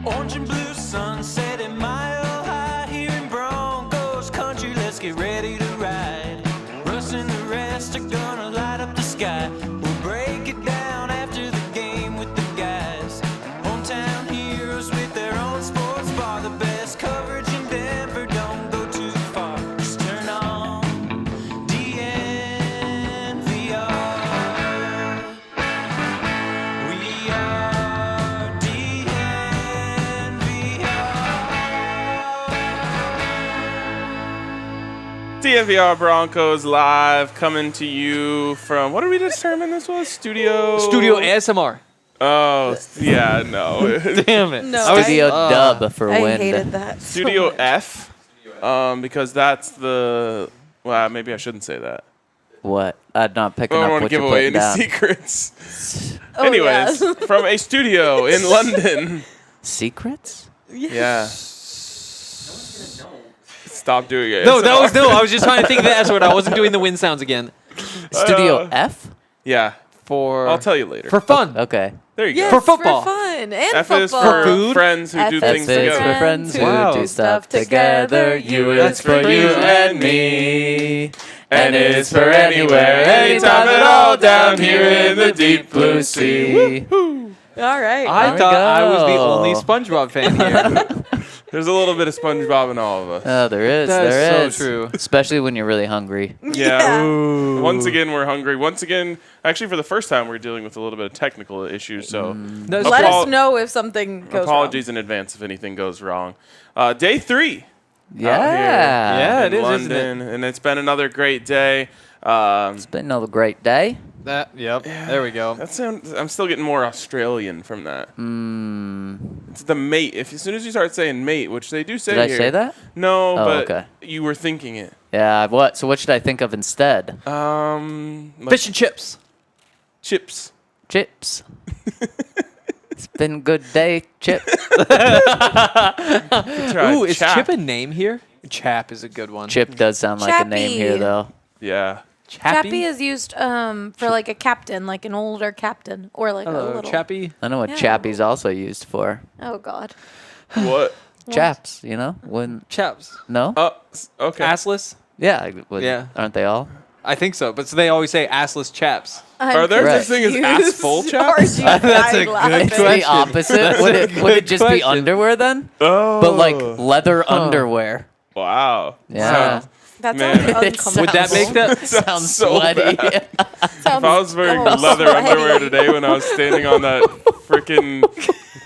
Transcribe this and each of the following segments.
Orange and blue sunset and mile high here in Broncos country. Let's get ready to ride. Russ and the rest are gonna light up the sky. We'll break it down after the game with the guys. Hometown heroes with their own sports bar. The best coverage in Denver, don't go too far. Just turn on DNVR. We are DNVR Broncos live, coming to you from, what did we determine this was? Studio ASMR. Oh, yeah, no. Damn it. No, Studio dub for I wind. hated that. Studio so much. F, because that's the, well, maybe I shouldn't say that. What? I'm not I picking don't up want to what give you're away putting any down. secrets. Oh, Anyways, yeah. from a studio in London. Secrets? Yeah. Stop doing it. No, I was just trying to think of the S word. I wasn't doing the wind sounds again. Studio F? Yeah, For I'll tell you later. For fun. Okay. There you Yes, go. For football. For fun and F football. is for food. friends who do F things F is together. for friends who Wow. do stuff together. U is for you and me. N is for anywhere, anytime at all, down here in the deep blue sea. All right. I There we thought I was the go. only SpongeBob fan here. There's a little bit of SpongeBob in all of us. Oh, there is. That is there so is. true. Especially when you're really hungry. Yeah. Ooh. Once again, we're hungry. Once again, actually, for the first time, we're dealing with a little bit of technical issues. So, That's- Let Apol- us know if something goes apologies in advance if anything goes wrong. Day 3. Yeah. Yeah, in it is, isn't London, and it's been another great day. It's been another great day. Yep. There we go. I'm still getting more Australian from that. It's the mate. As soon as you start saying mate, which they do say Did I here. say that? No, Oh, but okay. you were thinking it. Yeah. What? So what should I think of instead? Like Fish and chips. chips. Chips. It's been a good day, Chip. Ooh, is Chap. Chip a name here? Chap is a good one. Chip does sound like a name Chappy. here, though. Yeah. Chappy is used for like a captain, like an older captain, or like a Hello, little. Chappy. I know what Yeah. Chappy's also used for. Oh God. What? Chaps, you know? When Chaps. no? Okay. Assless? Yeah. Yeah. Aren't they all? I think so. But so they always say assless chaps. Are there Right. such thing as ass full chaps? That's a good It's question. the opposite. Would it just be question. underwear then? Oh. But like leather underwear. Wow. Yeah. That Man. sounds It uncomfortable. Would that make that? Sounds so sweaty. bad. Sounds If I was wearing almost leather sweaty. underwear today when I was standing on that freaking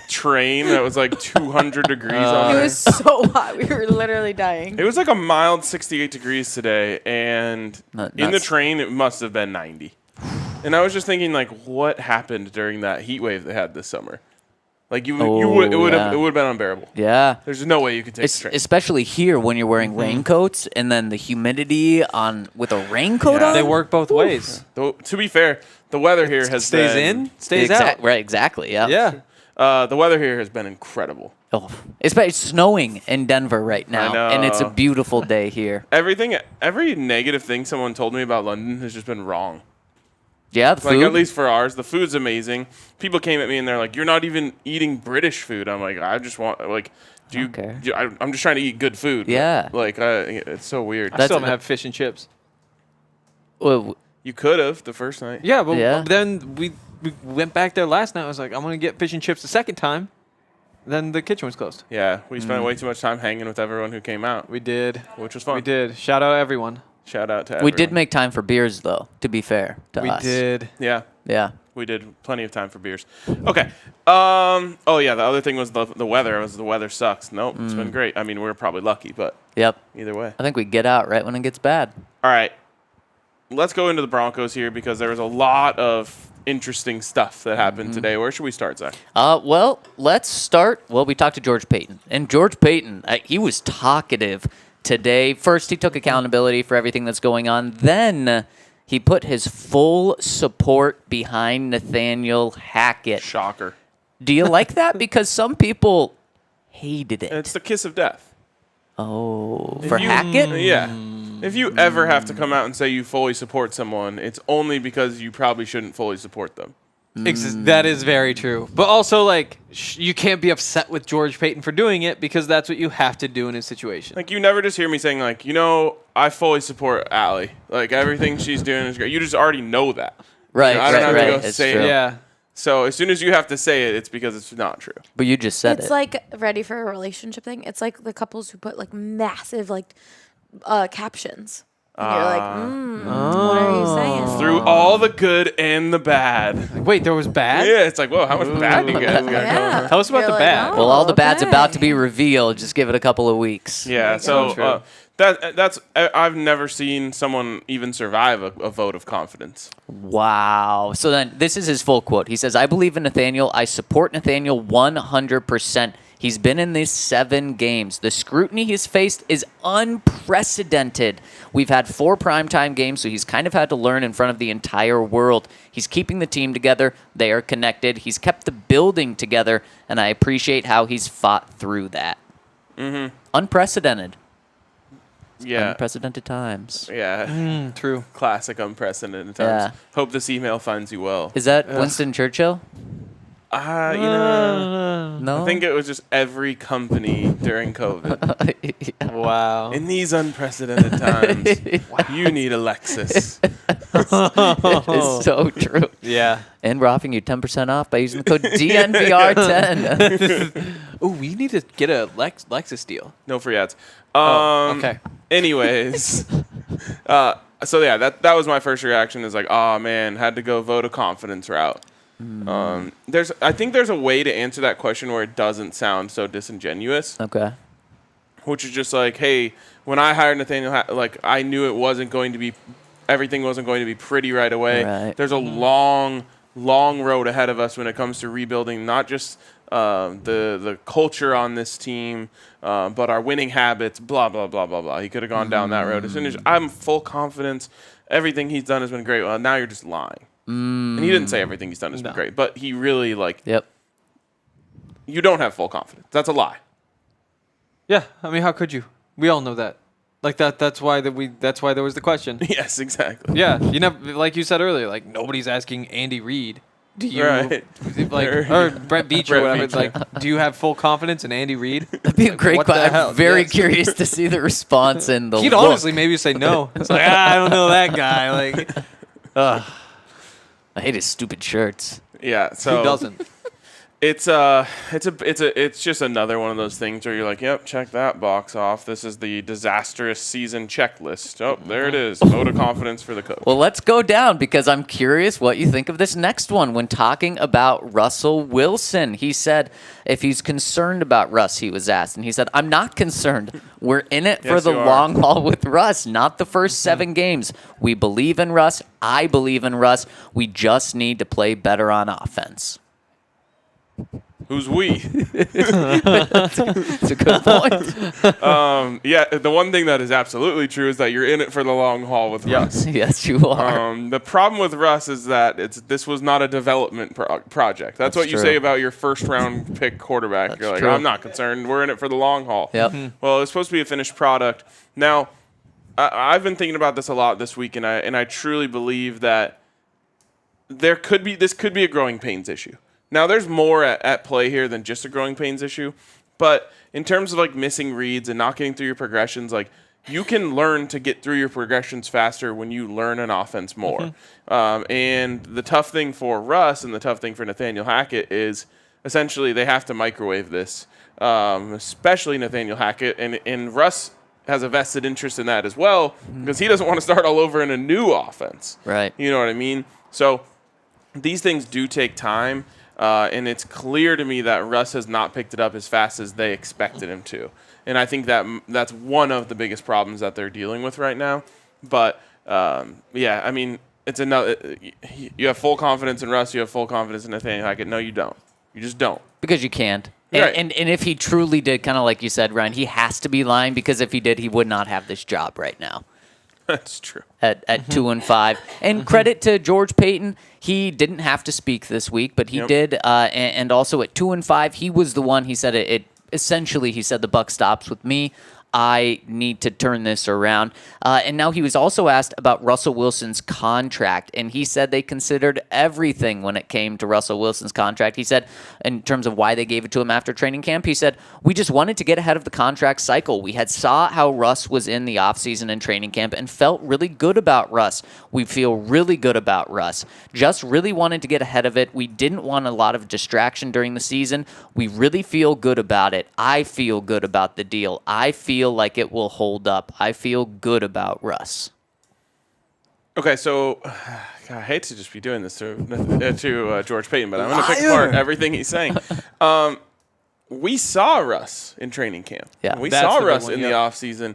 train that was like 200 degrees on It it. was so hot. We were literally dying. It was like a mild 68 degrees today, and Not- in the nuts. train it must have been 90. And I was just thinking, like, what happened during that heat wave they had this summer? Like it would yeah. have been unbearable. Yeah. There's no way you could take the train. Especially here when you're wearing raincoats and then the humidity on with a raincoat Yeah. on. They work both ways. Though, to be fair, the weather here has Stays been, in, stays out. Right, exactly. Yeah. Yeah. The weather here has been incredible. Oh, it's snowing in Denver right now, know. and it's a beautiful day here. Every negative thing someone told me about London has just been wrong. Yeah, the Like, food. at least for ours, the food's amazing. People came at me and they're like, "You're not even eating British food." I'm like, "I just want like, do you? Okay. I'm just trying to eat good food." Yeah. Like, it's so weird. I still haven't had fish and chips. Well, You could have the first night. Yeah, but Yeah. then we went back there last night. I was like, I'm gonna get fish and chips the second time. Then the kitchen was closed. Yeah, we spent way too much time hanging with everyone who came out, We did. which was fun. We did. Shout out everyone. Shout out to we everyone. did make time for beers, though. To be fair to We us, did. Yeah, Yeah. we did plenty of time for beers. Okay. Oh yeah, the other thing was the weather. The weather sucks. Nope, it's been great. I mean, we're probably lucky, but Yep. either way. I think we get out right when it gets bad. All right. Let's go into the Broncos here because there was a lot of interesting stuff that happened today. Where should we start, Zach? Well, let's start. Well, we talked to George Paton, and George Paton, he was talkative today. First, he took accountability for everything that's going on. Then he put his full support behind Nathaniel Hackett. Shocker. Do you like that? Because some people hated it. It's the kiss of death. Oh, for you- Hackett? Yeah. If you ever have to come out and say you fully support someone, it's only because you probably shouldn't fully support them. That is very true. But also, like, you can't be upset with George Paton for doing it because that's what you have to do in his situation. Like, you never just hear me saying, like, I fully support Allie. Like, everything she's doing is great. You just already know that. Right, I don't have to go It's say true. it. Yeah. So as soon as you have to say it, it's because it's not true. But you just said It's it. like ready for a relationship thing. It's like the couples who put like massive like captions. And you're like, what are you saying? Through all the good and the bad. Like, wait, there was bad? Yeah, it's like, whoa, how much bad do you guys got going on? Tell us about You're the like, bad. oh. Well, all the bad's okay. about to be revealed. Just give it a couple of weeks. Yeah, so that's I've never seen someone even survive a vote of confidence. Wow. So then this is his full quote. He says, I believe in Nathaniel. I support Nathaniel 100%. He's been in these 7 games. The scrutiny he's faced is unprecedented. We've had 4 primetime games, so he's kind of had to learn in front of the entire world. He's keeping the team together. They are connected. He's kept the building together, and I appreciate how he's fought through that. Mm-hmm. Unprecedented. Yeah. Unprecedented times. Yeah. True. Classic unprecedented times. Yeah. Hope this email finds you well. Is that Winston Churchill? No? I think it was just every company during COVID. Wow. In these unprecedented times, you need a Lexus. It's so true. Yeah. And we're offering you 10% off by using the code DNVR10. Oh, we need to get a Lexus deal. No free ads. Okay. Anyways, so yeah, that was my first reaction. Is like, oh man, had to go vote of confidence route. I think there's a way to answer that question where it doesn't sound so disingenuous, Okay. which is just like, hey, when I hired Nathaniel, like I knew everything wasn't going to be pretty right away. Right. There's a long road ahead of us when it comes to rebuilding, not just the culture on this team, but our winning habits, blah, blah, blah, blah, blah. He could have gone down that road. As soon as I'm full confidence, everything he's done has been great. Well, now you're just lying. And he didn't say everything he's done has been great, but he really, Yep. you don't have full confidence. That's a lie. Yeah. I mean, how could you? We all know that. Like that's why there was the question. Yes, exactly. Yeah. You know, like you said earlier, like nobody's asking Andy Reid. Do you Right. or Brett Beach or Brett whatever? Beach, Like, do you have full confidence in Andy Reid? That'd be a great What the question. hell? I'm very Yes. curious to see the response and the He'd look. honestly maybe say no. It's like, I don't know that guy. Like, I hate his stupid shirts. Yeah. So who doesn't? It's just another one of those things where you're like, yep, check that box off. This is the disastrous season checklist. Oh, there it is. Vote of confidence for the coach. Well, let's go down because I'm curious what you think of this next one. When talking about Russell Wilson, he said if he's concerned about Russ, he was asked. And he said, I'm not concerned. We're in it for Yes, the you are. long haul with Russ, not the first 7 games. We believe in Russ. I believe in Russ. We just need to play better on offense. Who's we? It's a good point. Yeah, the one thing that is absolutely true is that you're in it for the long haul with Russ. Yes, you are. The problem with Russ is that this was not a development project. That's what you true. say about your first round pick quarterback. You're like, true. I'm not concerned. We're in it for the long haul. Yep. Well, it's supposed to be a finished product. Now, I've been thinking about this a lot this week, and I truly believe that this could be a growing pains issue. Now, there's more at play here than just a growing pains issue, but in terms of like missing reads and not getting through your progressions, like you can learn to get through your progressions faster when you learn an offense more. And the tough thing for Russ and the tough thing for Nathaniel Hackett is essentially they have to microwave this, especially Nathaniel Hackett, and Russ has a vested interest in that as well because he doesn't want to start all over in a new offense. Right. You know what I mean? So these things do take time. And it's clear to me that Russ has not picked it up as fast as they expected him to. And I think that's one of the biggest problems that they're dealing with right now. But, yeah, I mean, it's another. You have full confidence in Russ. You have full confidence in Nathaniel Hackett. No, you don't. You just don't. Because you can't. And, Right. and if he truly did, kind of like you said, Ryan, he has to be lying because if he did, he would not have this job right now. That's true. At 2-5, and credit to George Paton, he didn't have to speak this week, but he did. And also at 2-5, he was the one. He said it essentially. He said the buck stops with me. I need to turn this around. And now he was also asked about Russell Wilson's contract, and he said they considered everything when it came to Russell Wilson's contract. He said, in terms of why they gave it to him after training camp, he said, we just wanted to get ahead of the contract cycle. We had saw how Russ was in the offseason and training camp and felt really good about Russ. We feel really good about Russ. Just really wanted to get ahead of it. We didn't want a lot of distraction during the season. We really feel good about it. I feel good about the deal. I feel like it will hold up. I feel good about Russ. Okay, so God, I hate to just be doing this to George Paton, but I'm going to pick apart everything he's saying. We saw Russ in training camp. Yeah. We That's saw the big Russ one, in the yeah. offseason.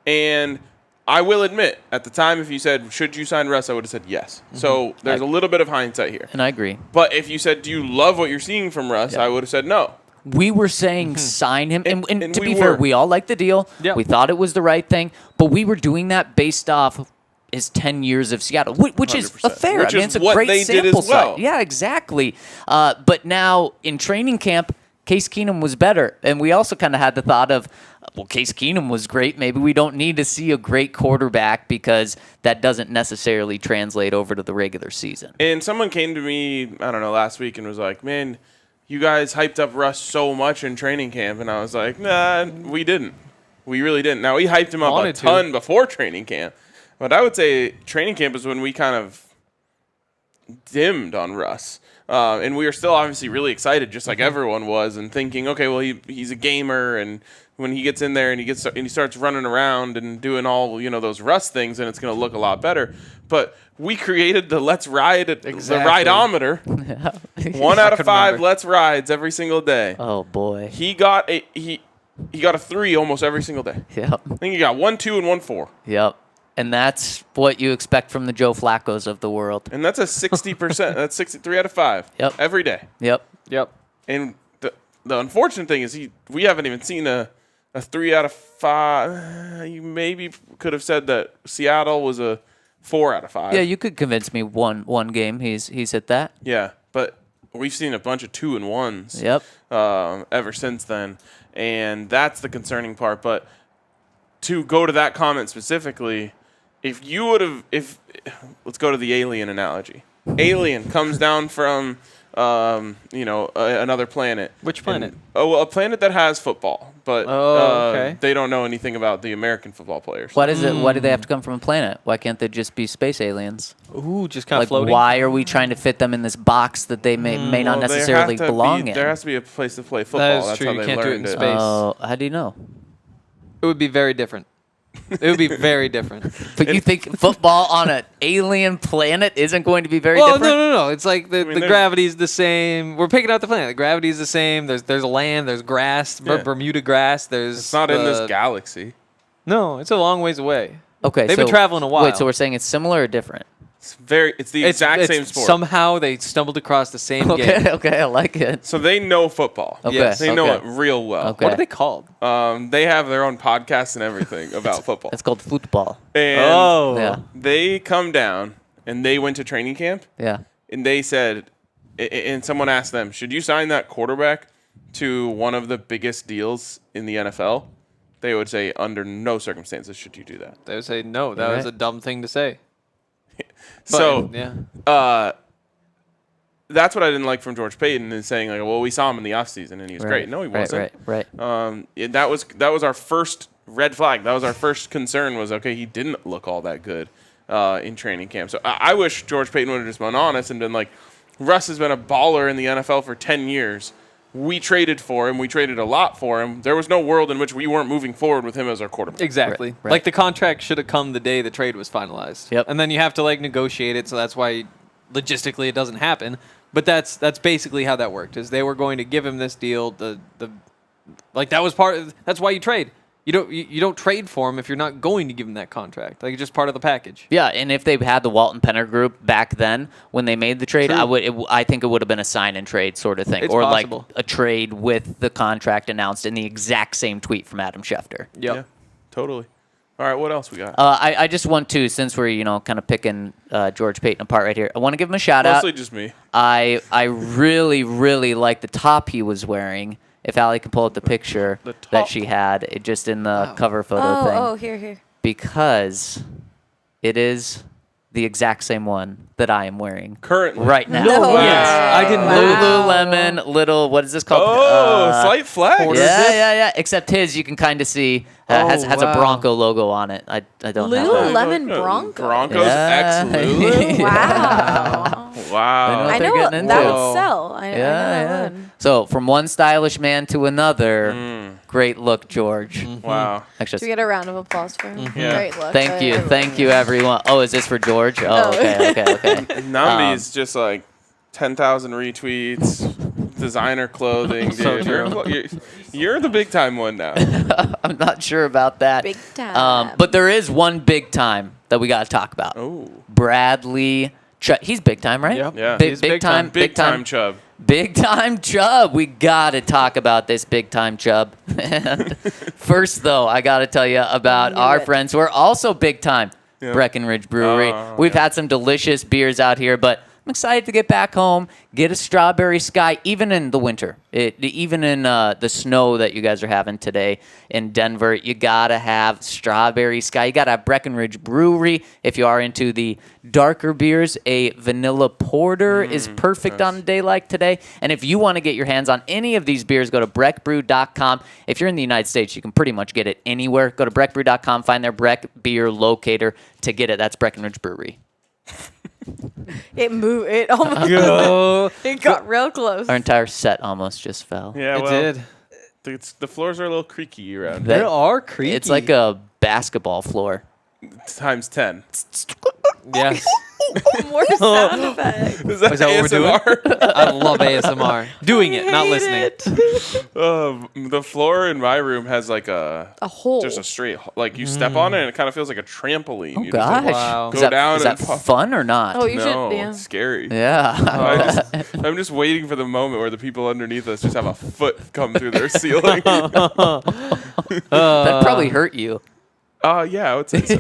And I will admit, at the time, if you said, should you sign Russ, I would have said yes. So there's a little bit of hindsight here. And I agree. But if you said, do you love what you're seeing from Russ, I would have said no. We were saying sign him. And to we be fair, were. we all liked the deal. Yep. We thought it was the right thing. But we were doing that based off his 10 years of Seattle, which is a 100%. fair. Which I mean, is it's a what great they did sample as well. size. Yeah, exactly. But now in training camp, Case Keenum was better. And we also kind of had the thought of, well, Case Keenum was great. Maybe we don't need to see a great quarterback because that doesn't necessarily translate over to the regular season. And someone came to me, I don't know, last week and was like, man, you guys hyped up Russ so much in training camp. And I was like, nah, we didn't. We really didn't. Now, we hyped him up Wanted a to. ton before training camp. But I would say training camp is when we kind of dimmed on Russ. And we were still obviously really excited, just like everyone was, and thinking, okay, well, he's a gamer, and when he gets in there and he starts running around and doing all those Russ things, and it's going to look a lot better. But we created the let's ride the rideometer. 1 out of 5 remember. let's rides every single day. Oh, boy. He got a 3 almost every single day. Yep. I think he got 1, 2, and 1, 4. Yep. And that's what you expect from the Joe Flaccos of the world. And that's a 60%. That's 63 out of 5. Yep. Every day. Yep. Yep. And the unfortunate thing is we haven't even seen a 3 out of 5. You maybe could have said that Seattle was a 4 out of 5. Yeah, you could convince me one game he's hit that. Yeah, but we've seen a bunch of 2 and 1s. Yep. Ever since then, and that's the concerning part. But to go to that comment specifically, if let's go to the alien analogy. Alien comes down from another planet. Which planet? A planet that has football, but okay. they don't know anything about the American football players. Why does it? Why do they have to come from a planet? Why can't they just be space aliens? Ooh, just kind of Like, floating. why are we trying to fit them in this box that they may not Well, there necessarily have to belong be- in? There has to be a place to play football. That is That's true. how You they can't do it learned in space. Oh, how do you know? It would be very different. It would be very different. But you think football on an alien planet isn't going to be very Well, different? no. It's like the there's- gravity's the same. We're picking out the planet. The gravity's the same. There's land. There's grass. Yeah. Bermuda grass. There's. It's not in this galaxy. No, it's a long ways away. Okay, They've been traveling a while. Wait, so we're saying it's similar or different? It's the exact same sport. Somehow they stumbled across the same game. Okay, I like it. So they know football. Okay, Yes. They know okay. it real well. Okay. What are they called? They have their own podcasts and everything about football. It's called football. And Yeah, they come down and they went to training camp yeah. and they said, and someone asked them, should you sign that quarterback to one of the biggest deals in the NFL? They would say, under no circumstances should you do that. They would say no. That You're was right. a dumb thing to say. So yeah. that's what I didn't like from George Paton, is saying, like, well, we saw him in the offseason and he was great. No, he wasn't. Right. That was our first red flag. That was our first concern, was, okay, he didn't look all that good in training camp. So I wish George Paton would have just been honest and been like, Russ has been a baller in the NFL for 10 years. We traded for him. We traded a lot for him. There was no world in which we weren't moving forward with him as our quarterback. Exactly. Right. Like the contract should have come the day the trade was finalized. Yep. And then you have to negotiate it, so that's why logistically it doesn't happen. But that's basically how that worked. Is they were going to give him this deal. That was part of, that's why you trade. You don't trade for him if you're not going to give him that contract. Like, it's just part of the package. Yeah, and if they had the Walton Penner group back then when they made the trade, True. I think it would have been a sign and trade sort of thing, It's or possible. like a trade with the contract announced in the exact same tweet from Adam Schefter. Yep. Yeah, totally. All right, what else we got? I just want to, since we're kind of picking George Paton apart right here, I want to give him a shout out. Mostly just me. I really, really like the top he was wearing if Allie can pull up the picture The top. that she had, just in the cover photo thing. Oh, here. Because it is the exact same one that I am wearing Currently. right now. No way. Yes, I didn't know that. Lululemon little, what is this called? Oh, slight flex. Yeah. Except his, you can kind of see, has a wow. Bronco logo on it. I don't have that. Lululemon Broncos. Broncos Yeah. X Lulu. Wow. Wow. what I they're know getting that into. would sell. I know that would. So from one stylish man to another, great look, George. Wow. Actually, Should we get a round of applause for him? Yeah. Great look. Thank you, everyone. Oh, is this for George? Oh, okay. Nambi's just like 10,000 retweets, designer clothing, dude. So true. You're the big time one now. I'm not sure about that. Big time. But there is one big time that we got to talk about. Oh. Bradley Chubb. He's big time, right? Yep. Yeah. Big, He's big time. Big time Chubb. Big time Chubb. We got to talk about this big time Chubb. And first, though, I got to tell you about Knew our it. friends who are also big time. Yeah. Breckenridge Brewery. Oh, We've had some delicious beers out here, but I'm excited to get back home, get a strawberry sky, even in the winter, even in the snow that you guys are having today in Denver. You got to have strawberry sky. You got to have Breckenridge Brewery. If you are into the darker beers, a vanilla porter is perfect on a day like today. And if you want to get your hands on any of these beers, go to breckbrew.com. If you're in the United States, you can pretty much get it anywhere. Go to breckbrew.com, find their Breck beer locator to get it. That's Breckenridge Brewery. It moved. It almost. Go. It got real close. Our entire set almost just fell. Yeah, It well, did. the floors are a little creaky around That- They are creepy. It's like a basketball floor. times 10. Yes. More sound effects. Is that, Is that what we're doing? ASMR? I love ASMR. Doing it, not listening. The floor in my room has like a hole. just a straight like you step on it and it kind of feels like a trampoline. Oh You just, like, gosh, Wow. is Go that, down is that and pop. fun or not? Oh, you no, should. Yeah. it's scary. yeah. I'm just waiting for the moment where the people underneath us just have a foot come through their ceiling. That'd probably hurt you. Yeah, I would say so.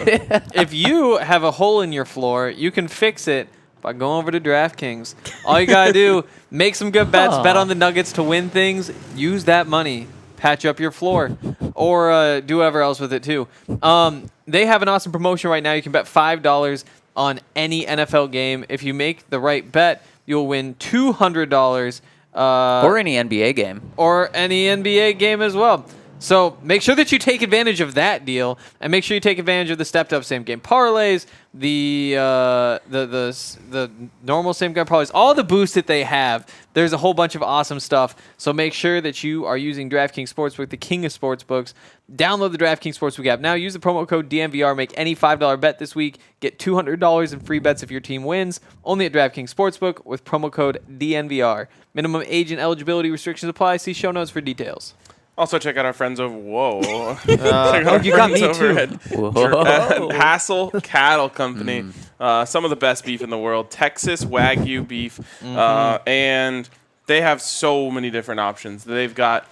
If you have a hole in your floor, you can fix it by going over to DraftKings. All you gotta do, make some good bets, bet on the Nuggets to win things, use that money, patch up your floor, or do whatever else with it too. They have an awesome promotion right now. You can bet $5 on any NFL game. If you make the right bet, you'll win $200. Or any NBA game. Or any NBA game as well. So make sure that you take advantage of that deal, and make sure you take advantage of the stepped up same game parlays, the normal same game parlays, all the boosts that they have. There's a whole bunch of awesome stuff. So make sure that you are using DraftKings Sportsbook, the king of sportsbooks. Download the DraftKings Sportsbook app now. Use the promo code DNVR. Make any $5 bet this week. Get $200 in free bets if your team wins. Only at DraftKings Sportsbook with promo code DNVR. Minimum age and eligibility restrictions apply. See show notes for details. Also, check out our friends over. Whoa. Check out our you got friends me over too. at Whoa. Hassel Cattle Company. Some of the best beef in the world. Texas Wagyu beef. And they have so many different options. They've got,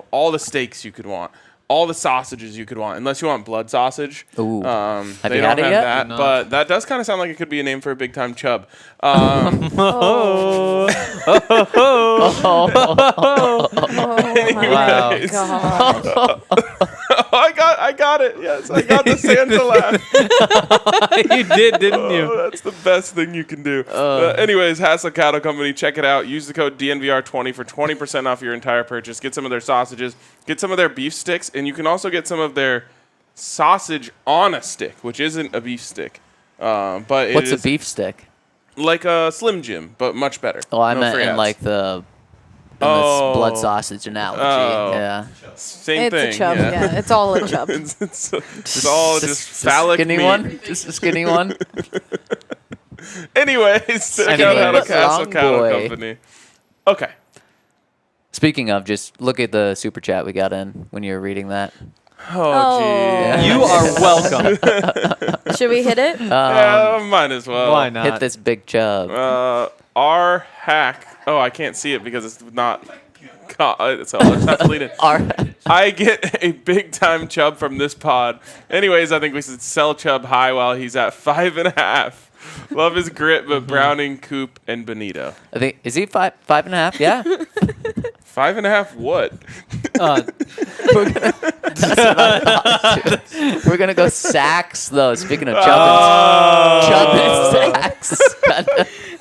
all the steaks you could want. All the sausages you could want, unless you want blood sausage. Ooh. They Have you don't had it have yet? that, No. but that does kind of sound like it could be a name for a big time Chubb. Oh my Wow. God. I got it. Yes, I got the Santa laugh. You did, didn't you? Oh, that's the best thing you can do. Anyways, Hassel Cattle Company, check it out. Use the code DNVR20 for 20% off your entire purchase. Get some of their sausages, get some of their beef sticks, and you can also get some of their sausage on a stick, which isn't a beef stick. But it What's a is beef stick? like a Slim Jim, but much better. Oh, I No meant free in ads. like the Oh. blood sausage analogy. Oh. Yeah. Same It's thing. a chub. Yeah, it's all a chub. it's all just phallic skinny meat. one? Just a skinny one? Anyways, check Anyways. out Hassel Long Cattle boy. Company. Okay. Speaking of, just look at the super chat we got in when you were reading that. Oh, gee. You are welcome. Should we hit it? Yeah, might as well. Why not? Hit this big chub. Our hack. Oh, I can't see it because it's not. So I'll just have to lead it. I get a big time Chubb from this pod. Anyways, I think we should sell Chubb high while he's at 5.5. Love his grit, but Browning, Coop, and Benito. I think, is he 5.5? Yeah. 5.5 what? We're gonna go sacks though. Speaking of Chubb and sacks.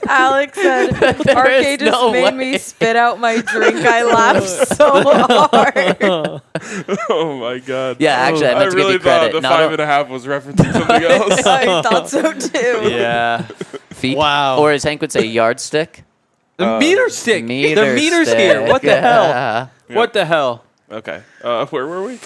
Alex said, RK just no made way. me spit out my drink. I laughed so hard. Oh my god. Yeah, actually, I I meant to give really you thought credit. the 5.5 was referencing something else. I thought so too. Yeah. Feet. Wow. Or as Hank would say, yardstick. The meter stick. Meter the meter's stick. here. What the Yeah. hell? What the hell? Okay. Where were we?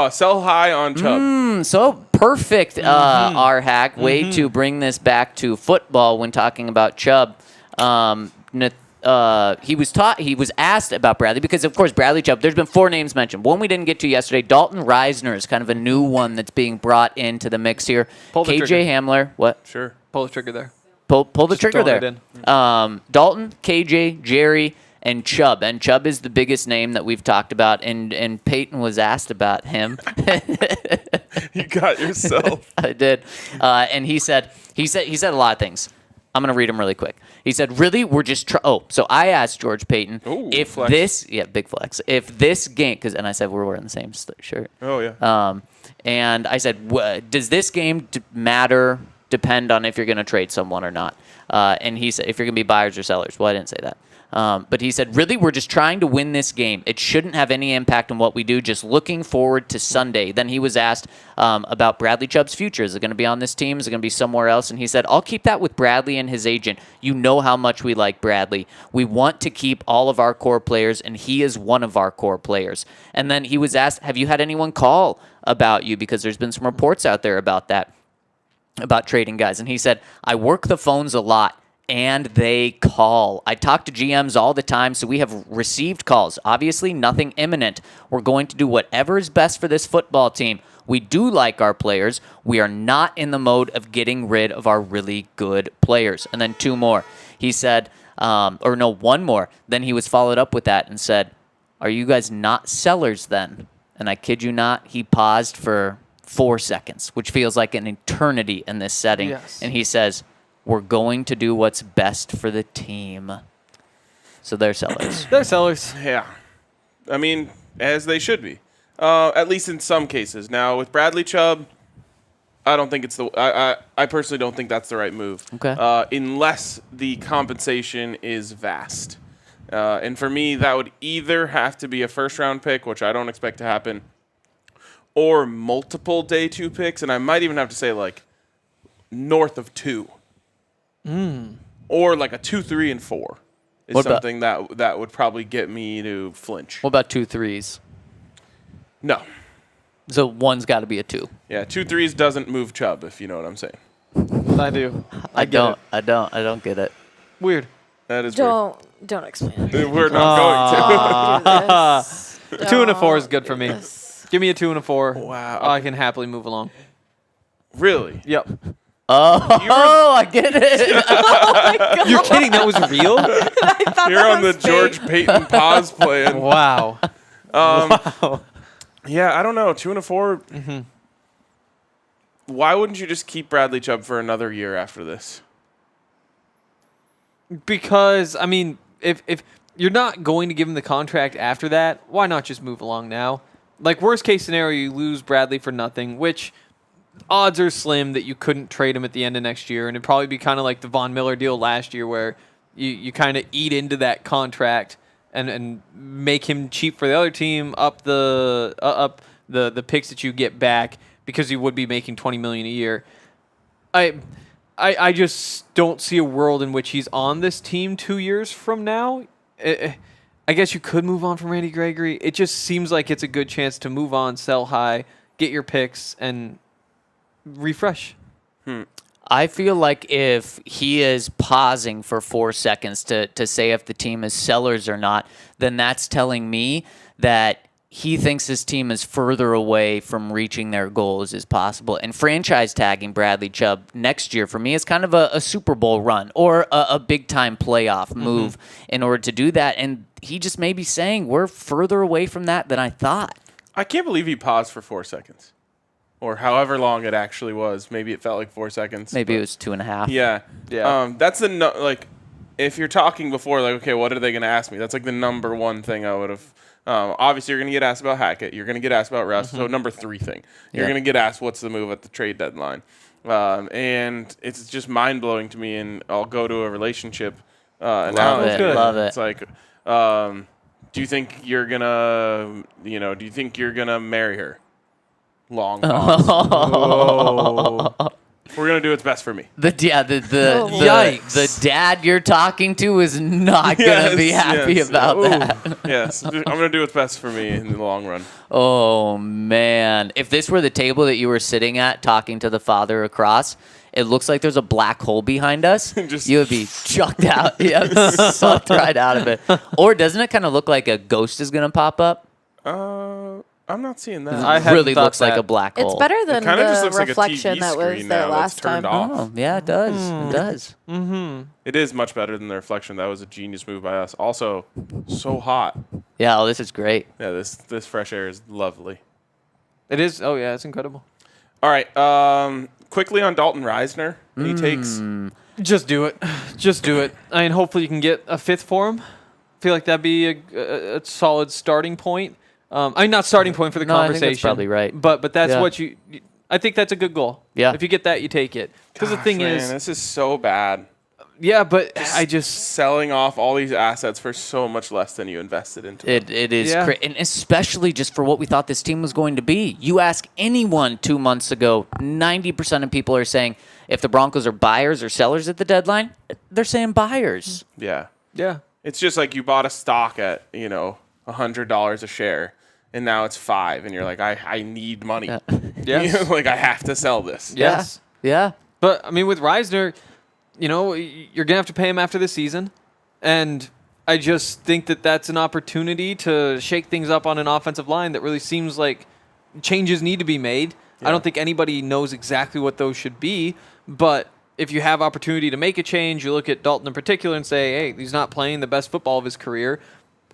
Sell high on Chubb. So perfect, our hack. Way to bring this back to football when talking about Chubb. He was asked about Bradley because, of course, Bradley Chubb, there's been 4 names mentioned. One we didn't get to yesterday. Dalton Reisner is kind of a new one that's being brought into the mix here. Pull the KJ trigger. Hamler. What? Sure. Pull the trigger there. Pull the trigger throwing there. it Dalton, KJ, Jerry, and Chubb. And Chubb is the biggest name that we've talked about. And Peyton was asked about him. You got yourself. I did. And he said a lot of things. I'm going to read them really quick. He said, really, we're just so I asked George Paton Ooh, if flex. big flex. If this game, and I said we're wearing the same shirt. Oh yeah. And I said, does this game matter, depend on if you're going to trade someone or not? And he said, if you're going to be buyers or sellers. Well, I didn't say that. But he said, really, we're just trying to win this game. It shouldn't have any impact on what we do, just looking forward to Sunday. Then he was asked about Bradley Chubb's future. Is it going to be on this team? Is it going to be somewhere else? And he said, I'll keep that with Bradley and his agent. You know how much we like Bradley. We want to keep all of our core players, and he is one of our core players. And then he was asked, have you had anyone call about you? Because there's been some reports out there about that, about trading guys. And he said, I work the phones a lot. And they call. I talk to GMs all the time, so we have received calls. Obviously, nothing imminent. We're going to do whatever is best for this football team. We do like our players. We are not in the mode of getting rid of our really good players. And then 2 more. He said, 1 more. Then he was followed up with that and said, are you guys not sellers then? And I kid you not, he paused for 4 seconds, which feels like an eternity in this setting. Yes. And he says, we're going to do what's best for the team. So they're sellers. They're sellers. Yeah. I mean, as they should be. At least in some cases. Now, with Bradley Chubb, I don't think it's I personally don't think that's the right move. Okay. Unless the compensation is vast. And for me, that would either have to be a first-round pick, which I don't expect to happen, or multiple day 2 picks. And I might even have to say, like, north of 2. Or like a 2, 3, and 4 is What about- something that would probably get me to flinch. What about 2 3s? No. So one's got to be a 2. Yeah, 2 3s doesn't move Chubb, if you know what I'm saying. I do. I get don't. it. I don't get it. Weird. That is Don't explain it. weird. We're not going to. Do this. 2 and a 4 is good Don't for do me. this. Give me a 2 and a 4. Wow. I can happily move along. Really? Yep. Oh, I get it. You're kidding? That was real? You're on the George Paton pause plan. Wow. Yeah, I don't know. 2 and a 4. Why wouldn't you just keep Bradley Chubb for another year after this? Because, I mean, if you're not going to give him the contract after that, why not just move along now? Like, worst case scenario, you lose Bradley for nothing, which odds are slim that you couldn't trade him at the end of next year. And it'd probably be kind of like the Von Miller deal last year where you kind of eat into that contract and make him cheap for the other team, up the picks that you get back because you would be making $20 million a year. I just don't see a world in which he's on this team 2 years from now. I guess you could move on from Randy Gregory. It just seems like it's a good chance to move on, sell high, get your picks, and refresh. I feel like if he is pausing for 4 seconds to say if the team is sellers or not, then that's telling me that he thinks his team is further away from reaching their goals as possible. And franchise tagging Bradley Chubb next year for me is kind of a Super Bowl run or a big-time playoff move in order to do that. And he just may be saying we're further away from that than I thought. I can't believe he paused for 4 seconds. Or however long it actually was. Maybe it felt like 4 seconds. Maybe it but- was 2.5. Yeah. Yeah. That's if you're talking before, like, okay, what are they going to ask me? That's like the number one thing I would have. Obviously, you're going to get asked about Hackett. You're going to get asked about Russ. So number 3 thing, you're going to get asked what's the move at the trade deadline, and it's just mind blowing to me. And I'll go to a relationship analogy. Love it. It's like, do you think you're gonna, do you think you're gonna marry her? Long pause. We're gonna do what's best for me. Yikes. The dad you're talking to is not gonna be happy about that. Yes, I'm gonna do what's best for me in the long run. Oh man, if this were the table that you were sitting at talking to the father across, it looks like there's a black hole behind us. You would be chucked out. Yeah, sucked right out of it. Or doesn't it kind of look like a ghost is gonna pop up? I'm not seeing that. I It hadn't really thought looks like that. a black hole. It's better than kinda just the looks like a reflection TV that was screen there now last that's turned time. off. Oh, yeah, it does. It does. It is much better than the reflection. That was a genius move by us. Also, so hot. Yeah, this is great. Yeah, this fresh air is lovely. It is. Oh yeah, it's incredible. All right, quickly on Dalton Reisner. Any takes? Just do it. Just do it. I mean, hopefully you can get a 5th for him. I feel like that'd be a solid starting point. I mean, not starting point for the No, I think conversation. that's probably right. But that's Yeah. what I think that's a good goal. Yeah. If you get that, you take it. Because the thing Man, is, this is so bad. yeah, but I just Selling off all these assets for so much less than you invested into them. It is, Yeah. and especially just for what we thought this team was going to be. You ask anyone 2 months ago, 90% of people are saying if the Broncos are buyers or sellers at the deadline, they're saying buyers. Yeah. yeah. It's just like you bought a stock at, $100 a share, and now it's $5, and you're like, I need money. Yes. Like, I have to sell this. Yes. Yeah. But I mean, with Reisner, you're gonna have to pay him after the season, and I just think that that's an opportunity to shake things up on an offensive line that really seems like changes need to be made. I don't think anybody knows exactly what those should be, but if you have opportunity to make a change, you look at Dalton in particular and say, hey, he's not playing the best football of his career.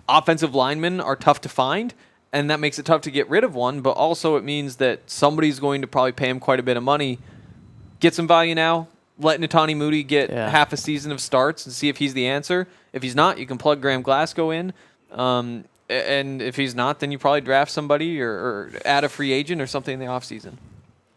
Offensive linemen are tough to find, and that makes it tough to get rid of one, but also it means that somebody's going to probably pay him quite a bit of money. Get some value now. Let Netani Moody get half a season of starts and see if he's the answer. If he's not, you can plug Graham Glasgow in. And if he's not, then you probably draft somebody or add a free agent or something in the offseason.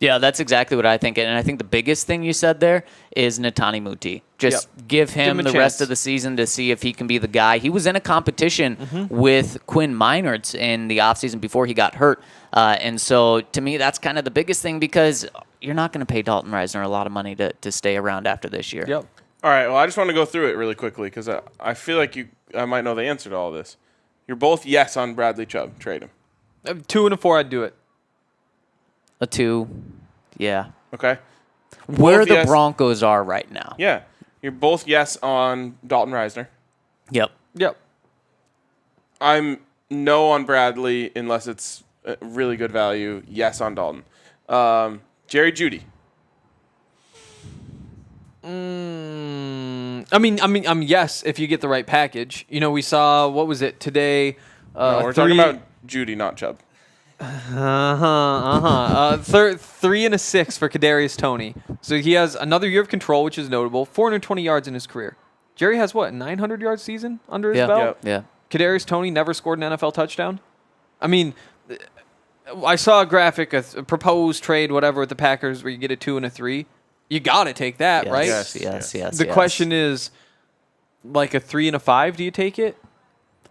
Yeah, that's exactly what I think. And I think the biggest thing you said there is Netani Muti. Just give him a the chance. rest of the season to see if he can be the guy. He was in a competition with Quinn Meinerz in the offseason before he got hurt. And so to me, that's kind of the biggest thing because you're not going to pay Dalton Reisner a lot of money to stay around after this year. Yep. All right, well, I just want to go through it really quickly because I feel like I might know the answer to all this. You're both yes on Bradley Chubb. Trade him. 2 and a 4, I'd do it. A 2. Yeah. Okay? Where Both the yes. Broncos are right now. Yeah. You're both yes on Dalton Reisner. Yep. Yep. I'm no on Bradley unless it's really good value. Yes on Dalton. Jerry Jeudy. I mean, yes, if you get the right package. We saw, what was it, today? No, we're talking about Jeudy, not Chubb. 3 and a 6 for Kadarius Toney. So he has another year of control, which is notable. 420 yards in his career. Jerry has what, 900 yard season under his belt? Yeah. Kadarius Toney never scored an NFL touchdown. I mean, I saw a graphic, a proposed trade, whatever, with the Packers where you get a 2 and a 3. You got to take that, Yes, right? Yes. The question is, like a 3 and a 5, do you take it?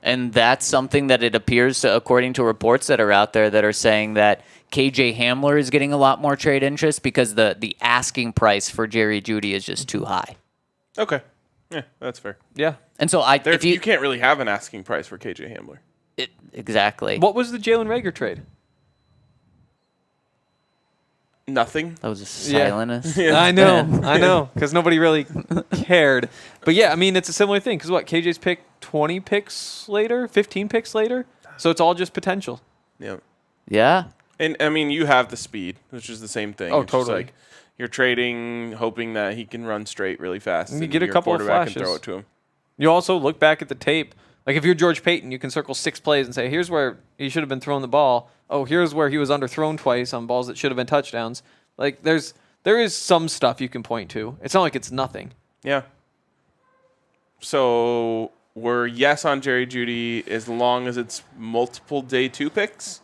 And that's something that it appears to, according to reports that are out there that are saying that KJ Hamler is getting a lot more trade interest because the asking price for Jerry Jeudy is just too high. Okay. Yeah, that's fair. Yeah. And so if you can't really have an asking price for KJ Hamler. Exactly. What was the Jalen Reagor trade? Nothing. That was a silence. I know, because nobody really cared. But yeah, I mean, it's a similar thing. Because KJ's picked 20 picks later, 15 picks later. So it's all just potential. Yeah. Yeah. And, I mean, you have the speed, which is the same thing. Oh, It's just totally. like you're trading, hoping that he can run straight really fast. And you and get a your couple of quarterback can flashes. throw it to him. You also look back at the tape. Like if you're George Paton, you can circle 6 plays and say, here's where he should have been throwing the ball. Oh, here's where he was underthrown twice on balls that should have been touchdowns. Like there is some stuff you can point to. It's not like it's nothing. Yeah. So we're yes on Jerry Jeudy as long as it's multiple day 2 picks?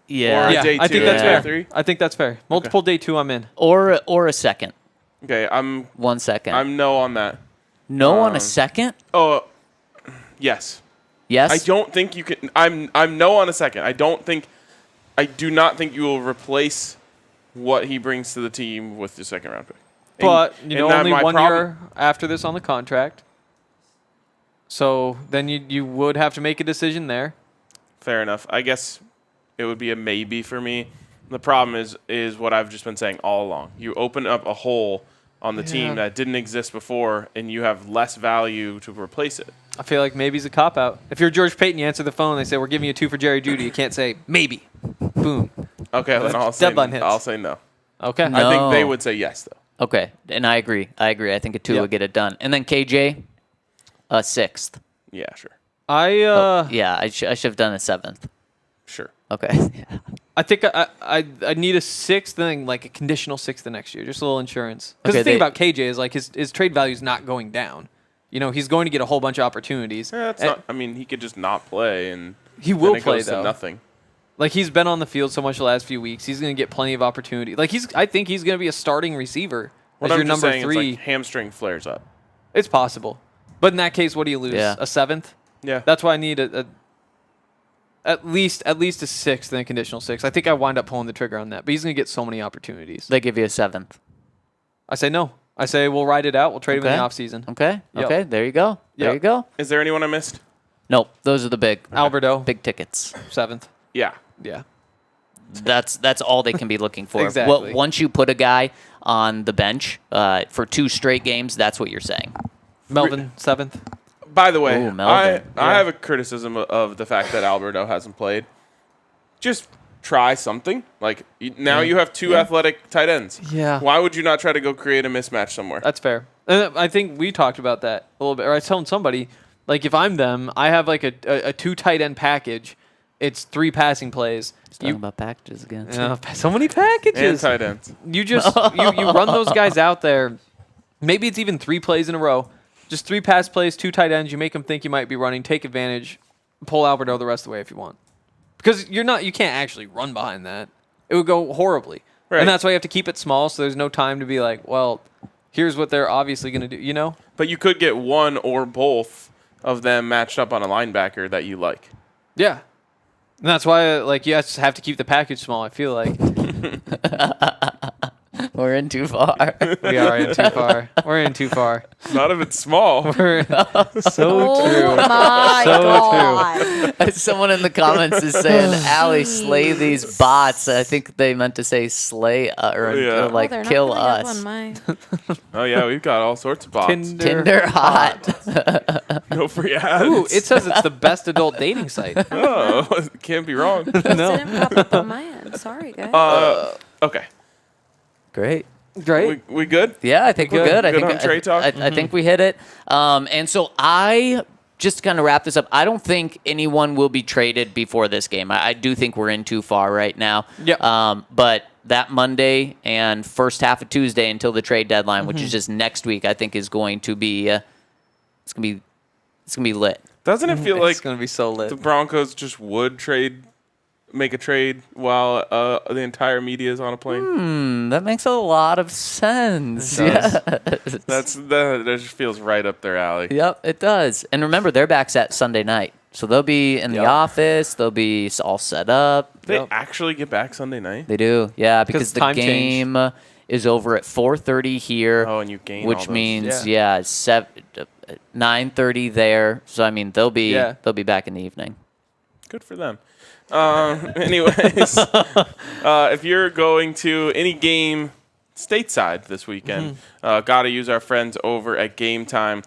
Yeah. Or Yeah, day I think two, that's day fair. 3? I think that's fair. Multiple day 2, I'm in. Or a second. Okay, I'm 1 second. no on that. no on a second? Oh, yes. Yes? I don't think you can. I'm no on a second. I do not think you will replace what he brings to the team with the second round pick. But, And that only my 1 problem- year after this on the contract. So then you would have to make a decision there. Fair enough. I guess it would be a maybe for me. The problem is what I've just been saying all along. You open up a hole on the team that didn't exist before, and you have less value to replace it. I feel like maybe's a cop-out. If you're George Paton, you answer the phone, they say, we're giving you 2 for Jerry Jeudy. You can't say, maybe. Boom. Okay, then I'll say Deadline hits. I'll say no. Okay. No. I think they would say yes though. Okay, and I agree. I think a 2 Yep. would get it done. And then KJ, a 6th. Yeah, sure. Yeah, I should have done a 7th. Sure. Okay. I think I need a 6th, then like a conditional 6th the next year, just a little insurance. Because Okay, the thing they- about KJ is like his trade value is not going down. He's going to get a whole bunch of opportunities. Yeah, that's And not. I mean, he could just not play, and He will then it play, goes to though. nothing. Like he's been on the field so much the last few weeks, he's going to get plenty of opportunity. Like I think he's going to be a starting receiver What as I'm your just number saying 3. is like hamstring flares up. It's possible, but in that case, what do you lose? Yeah. A 7th? Yeah. That's why I need at least a 6th and a conditional 6th. I think I wind up pulling the trigger on that, but he's going to get so many opportunities. They give you a 7th. I say no. I say we'll ride it out. We'll trade him in the Okay. offseason. Okay. Yep. Okay. There you go. There Yep. you go. Is there anyone I missed? Nope. Those are the big Alberto, tickets. 7th. Yeah. Yeah. That's all they can be looking for. Exactly. Once you put a guy on the bench for 2 straight games, that's what you're saying. Melvin, 7th. By the way, Ooh, Melvin. I have a criticism of the fact that Alberto hasn't played. Just try something. Like now you have 2 athletic tight ends. Yeah. Why would you not try to go create a mismatch somewhere? That's fair. And I think we talked about that a little bit. Or I was telling somebody, like if I'm them, I have like a 2 tight end package. It's 3 passing plays. Talking about packages again. So many And packages. tight ends. You just you run those guys out there. Maybe it's even 3 plays in a row. Just 3 pass plays, 2 tight ends. You make them think you might be running. Take advantage. Pull Alberto the rest of the way if you want. Because you can't actually run behind that. It would go horribly. Right. And that's why you have to keep it small so there's no time to be like, well, here's what they're obviously going to do, But you could get one or both of them matched up on a linebacker that you like. Yeah. And that's why you just have to keep the package small, I feel like. We're in too far. We are in too far. We're in too far. Not if it's small. We're so Oh true. my So god. Someone in the comments is saying, "Allie, slay these bots." I think they meant to say slay or Yeah. Oh, they're not kill coming up us. on my- Oh yeah, we've got all sorts of bots. Tinder hot. No free ads. Ooh, it says it's the best adult dating site. Oh, can't be wrong. No. Didn't pop up on my end. Sorry, guys. Okay. Great. Great. We good? Yeah, I think we're good. good. I Good think on trade talk? I think we hit it. And so I just to kind of wrap this up. I don't think anyone will be traded before this game. I do think we're in too far right now. Yep. But that Monday and first half of Tuesday until the trade deadline, which is just next week, I think is going to be it's gonna be lit. Doesn't it feel like It's going to be so lit. the Broncos just would make a trade while the entire media is on a plane? That makes a lot of sense. It does. That just feels right up their alley. Yep, it does. And remember, their back's at Sunday night. So they'll be in the Yep. office. They'll be all set up. They Yep. actually get back Sunday night? They do. Yeah, because the time change. game is over at 4:30 here. Oh, and you gain all which those. means, Yeah. 9:30 there. So, I mean, they'll be Yeah. back in the evening. Good for them. Anyways, if you're going to any game stateside this weekend, got to use our friends over at Gametime.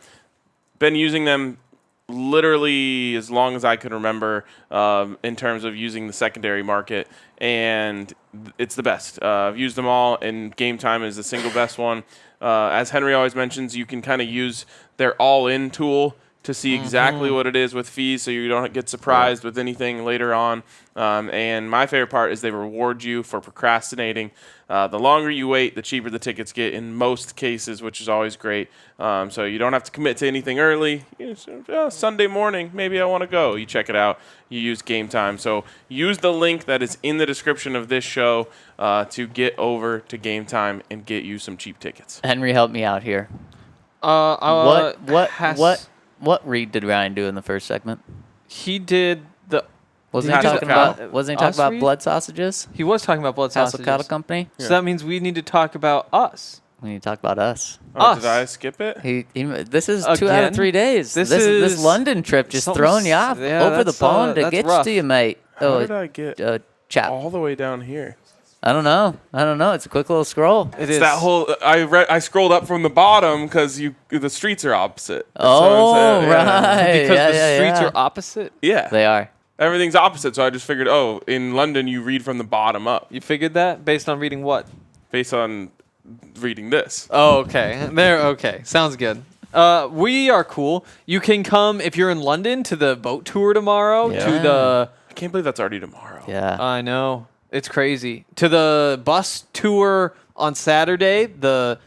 Been using them literally as long as I could remember in terms of using the secondary market, and it's the best. I've used them all, and Gametime is the single best one. As Henry always mentions, you can kind of use their all-in tool to see exactly what it is with fees so you don't get surprised with anything later on. And my favorite part is they reward you for procrastinating. The longer you wait, the cheaper the tickets get in most cases, which is always great. So you don't have to commit to anything early. Sunday morning, maybe I want to go. You check it out. You use Game Time. So use the link that is in the description of this show to get over to Game Time and get you some cheap tickets. Henry, help me out here. What read did Ryan do in the first segment? He did the. Wasn't he talking about blood sausages? He was talking about blood Hassel sausages. Cattle Company? So that means we need to talk about us. We need to talk about us. Oh, did I skip it? This is 2 out of 3 days. This London trip just throwing you off over the pond to get you to you, mate. How did I get chap. all the way down here? I don't know. It's a quick little scroll. It's that whole. I scrolled up from the bottom because the streets are opposite. Oh, right. Because the streets are opposite? Yeah. They are. Everything's opposite, so I just figured, in London you read from the bottom up. You figured that based on reading what? Based on reading this. Oh, okay. Okay. Sounds good. We are cool. You can come if you're in London to the boat tour tomorrow. Yeah. To the. I can't believe that's already tomorrow. Yeah. I know. It's crazy. To the bus tour on Saturday. The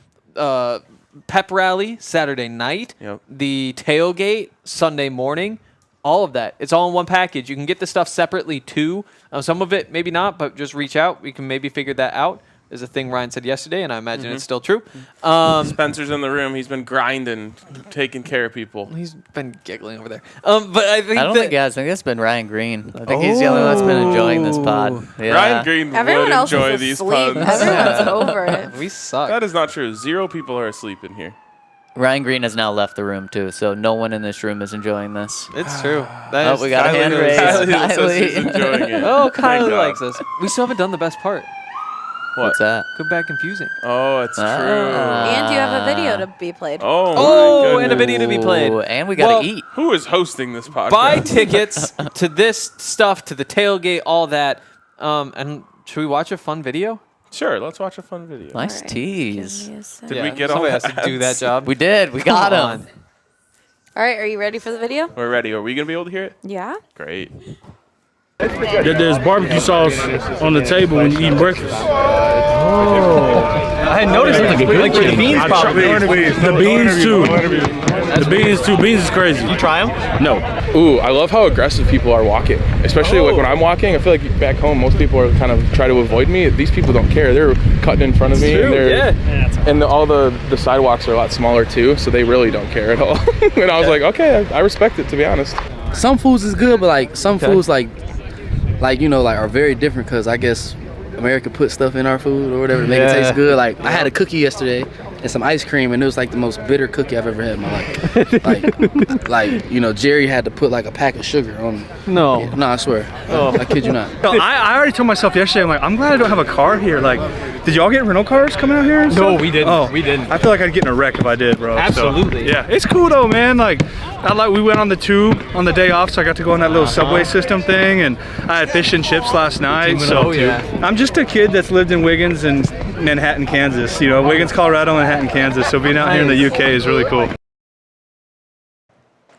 pep rally Saturday night. Yep. The tailgate Sunday morning. All of that. It's all in one package. You can get the stuff separately too. Some of it maybe not, but just reach out. We can maybe figure that out. Is a thing Ryan said yesterday, and I imagine it's still true. Spencer's in the room. He's been grinding, taking care of people. He's been giggling over there. But I don't think he has. I think it's been Ryan Green. I think he's the only one that's been enjoying this pod. Yeah. Ryan Green Everyone would else enjoy is these asleep. puns. Everyone's over it. we suck. That is not true. 0 people are asleep in here. Ryan Green has now left the room too, so no one in this room is enjoying this. It's true. Oh, we got a hand raised. Kylie says she's enjoying it. Oh, Thank Kylie God. likes us. We still haven't done the best part. What's that? Good, bad, confusing. Oh, it's true. And you have a video to be played. Oh, Oh, my and a goodness. video to be played. Ooh, and we gotta eat. Who is hosting this podcast? Buy tickets to this stuff, to the tailgate, all that. And should we watch a fun video? Sure, let's watch a fun video. Nice All right, tease. give me a sec. Did we get all somebody the has to do that ads? job. We did. We got Come him. on. All right, are you ready for the video? We're ready. Are we going to be able to hear it? Yeah. Great. There's barbecue sauce on the table when you eat breakfast. I had noticed like the beans probably. The beans too. The beans too. Beans is crazy. You try them? No. Ooh, I love how aggressive people are walking. Especially like when I'm walking, I feel like back home most people are kind of try to avoid me. These people don't care. They're cutting in front of me. True, And all the sidewalks are a lot smaller too, so they really don't care at all. And I was like, okay, I respect it, to be honest. Some foods is good, but like some foods like you know, like are very different because I guess America put stuff in our food or whatever to make it taste good. Like I had a cookie yesterday and some ice cream, and it was like the most bitter cookie I've ever had in my life. like you know, Jerry had to put like a pack of sugar on. No. Yeah, no, I swear. I kid you not. No, I already told myself yesterday, I'm like, I'm glad I don't have a car here. Like, did y'all get rental cars coming out here? And No, stuff? we didn't. Oh, We didn't. I feel like I'd get in a wreck if I did, bro. So, Absolutely. yeah, it's cool though, man. Like we went on the tube on the day off, so I got to go on that little subway system thing, and I had fish and chips last night. So I'm just a kid that's lived in Wiggins and Manhattan, Kansas. You know, Wiggins, Colorado, Manhattan, Kansas. So being out here in the UK is really cool.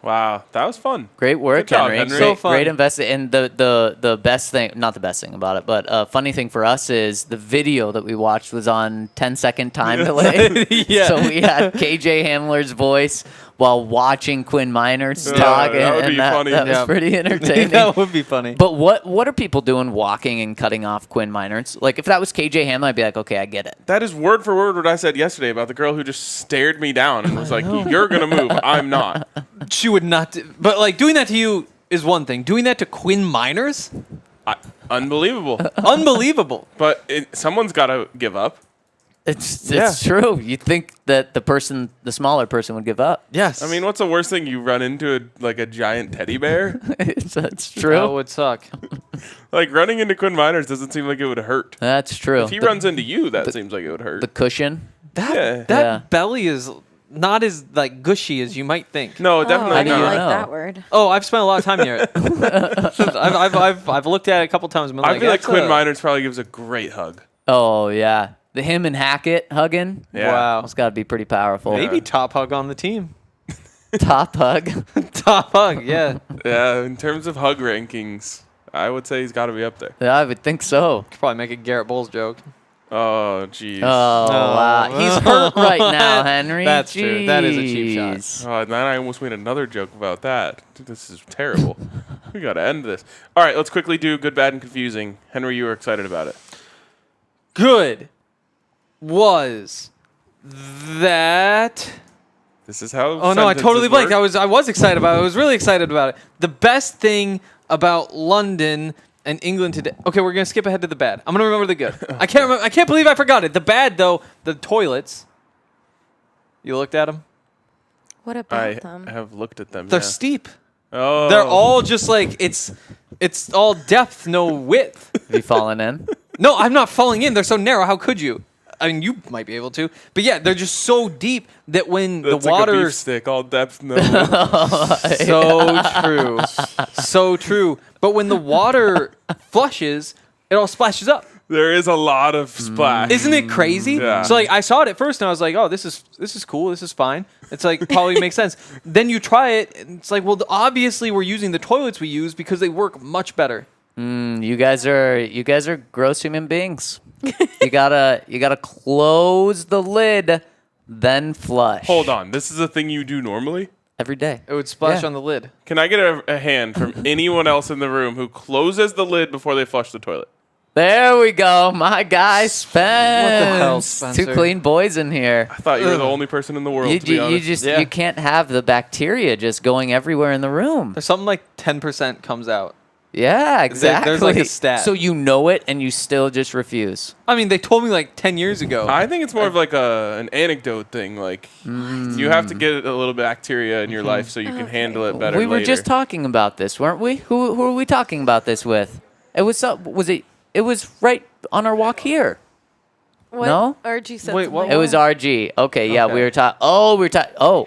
Wow, that was fun. Great work, Good job, Henry. Henry. So fun. Great invested. And the best thing, not the best thing about it, but funny thing for us is the video that we watched was on 10-second time delay. Yeah. So we had KJ Hamler's voice while watching Quinn Miners Yeah, talk, that would and be that, funny. that was Yeah. pretty entertaining. That would be funny. But what are people doing walking and cutting off Quinn Miners? Like if that was KJ Hamler, I'd be like, okay, I get it. That is word for word what I said yesterday about the girl who just stared me down and was like, "You're gonna move, I'm not." She would not. But like doing that to you is one thing. Doing that to Quinn Miners, Unbelievable. unbelievable. But someone's got to give up. It's true. You'd think that the smaller person would give up. Yes. I mean, what's the worst thing? You run into a giant teddy bear? That's that true. would suck. Like running into Quinn Miners doesn't seem like it would hurt. That's true. If he runs into you, that seems like it would hurt. The cushion. Yeah. That Yeah. belly is not as like gushy as you might think. No, definitely I don't you not. like know? that word. Oh, I've spent a lot of time near it. I've looked at it a couple times. And been I feel like that's Quinn a- Miners probably gives a great hug. Oh yeah, him and Hackett hugging. Yeah. Wow. That's got to be pretty powerful. Maybe top hug on the team. Top hug. Top hug, yeah. Yeah, in terms of hug rankings, I would say he's got to be up there. Yeah, I would think so. Could probably make a Garrett Bowles joke. Oh, jeez. Oh, wow. He's hurt right now, Henry. That's true. That is a cheap shot. Jeez. Oh, and then I almost made another joke about that. This is terrible. We got to end this. All right, let's quickly do good, bad, and confusing. Henry, you were excited about it. Good was that... This is how. Oh, no, I totally blanked. Work. I was excited about it. I was really excited about it. The best thing about London and England today. Okay, we're going to skip ahead to the bad. I'm going to remember the good. I can't believe I forgot it. The bad, though, the toilets. You looked at them? What about I them? have looked at them. They're yeah. steep. Oh. They're all just like, it's all depth, no width. Have you fallen in? No, I'm not falling in. They're so narrow. How could you? I mean, you might be able to. But yeah, they're just so deep that when That's the water... like a beef stick, all depth, no. So true. So true. But when the water flushes, it all splashes up. There is a lot of splash. Isn't it crazy? Yeah. So like I saw it at first and I was like, oh, this is cool. This is fine. It's like probably makes sense. Then you try it and it's like, well, obviously we're using the toilets we use because they work much better. You guys are gross human beings. You gotta close the lid, then flush. Hold on. This is a thing you do normally? Every day. It would splash Yeah. on the lid. Can I get a hand from anyone else in the room who closes the lid before they flush the toilet? There we go, my guy Spence. What the hell, Two Spencer? clean boys in here. I thought you were the only person in the world, You, to be honest. Yeah. you can't have the bacteria just going everywhere in the room. There's something like 10% comes out. Yeah, exactly. There's like a stat. So you know it and you still just refuse. I mean, they told me like 10 years ago. I think it's more of like an anecdote thing. Like, you have to get a little bacteria in your life so you can handle it better We were later. just talking about this, weren't we? Who were we talking about this with? It was right on our walk here. What? No? RG said Wait, something. what? It was RG. Okay, yeah, Okay. we were talking. Oh,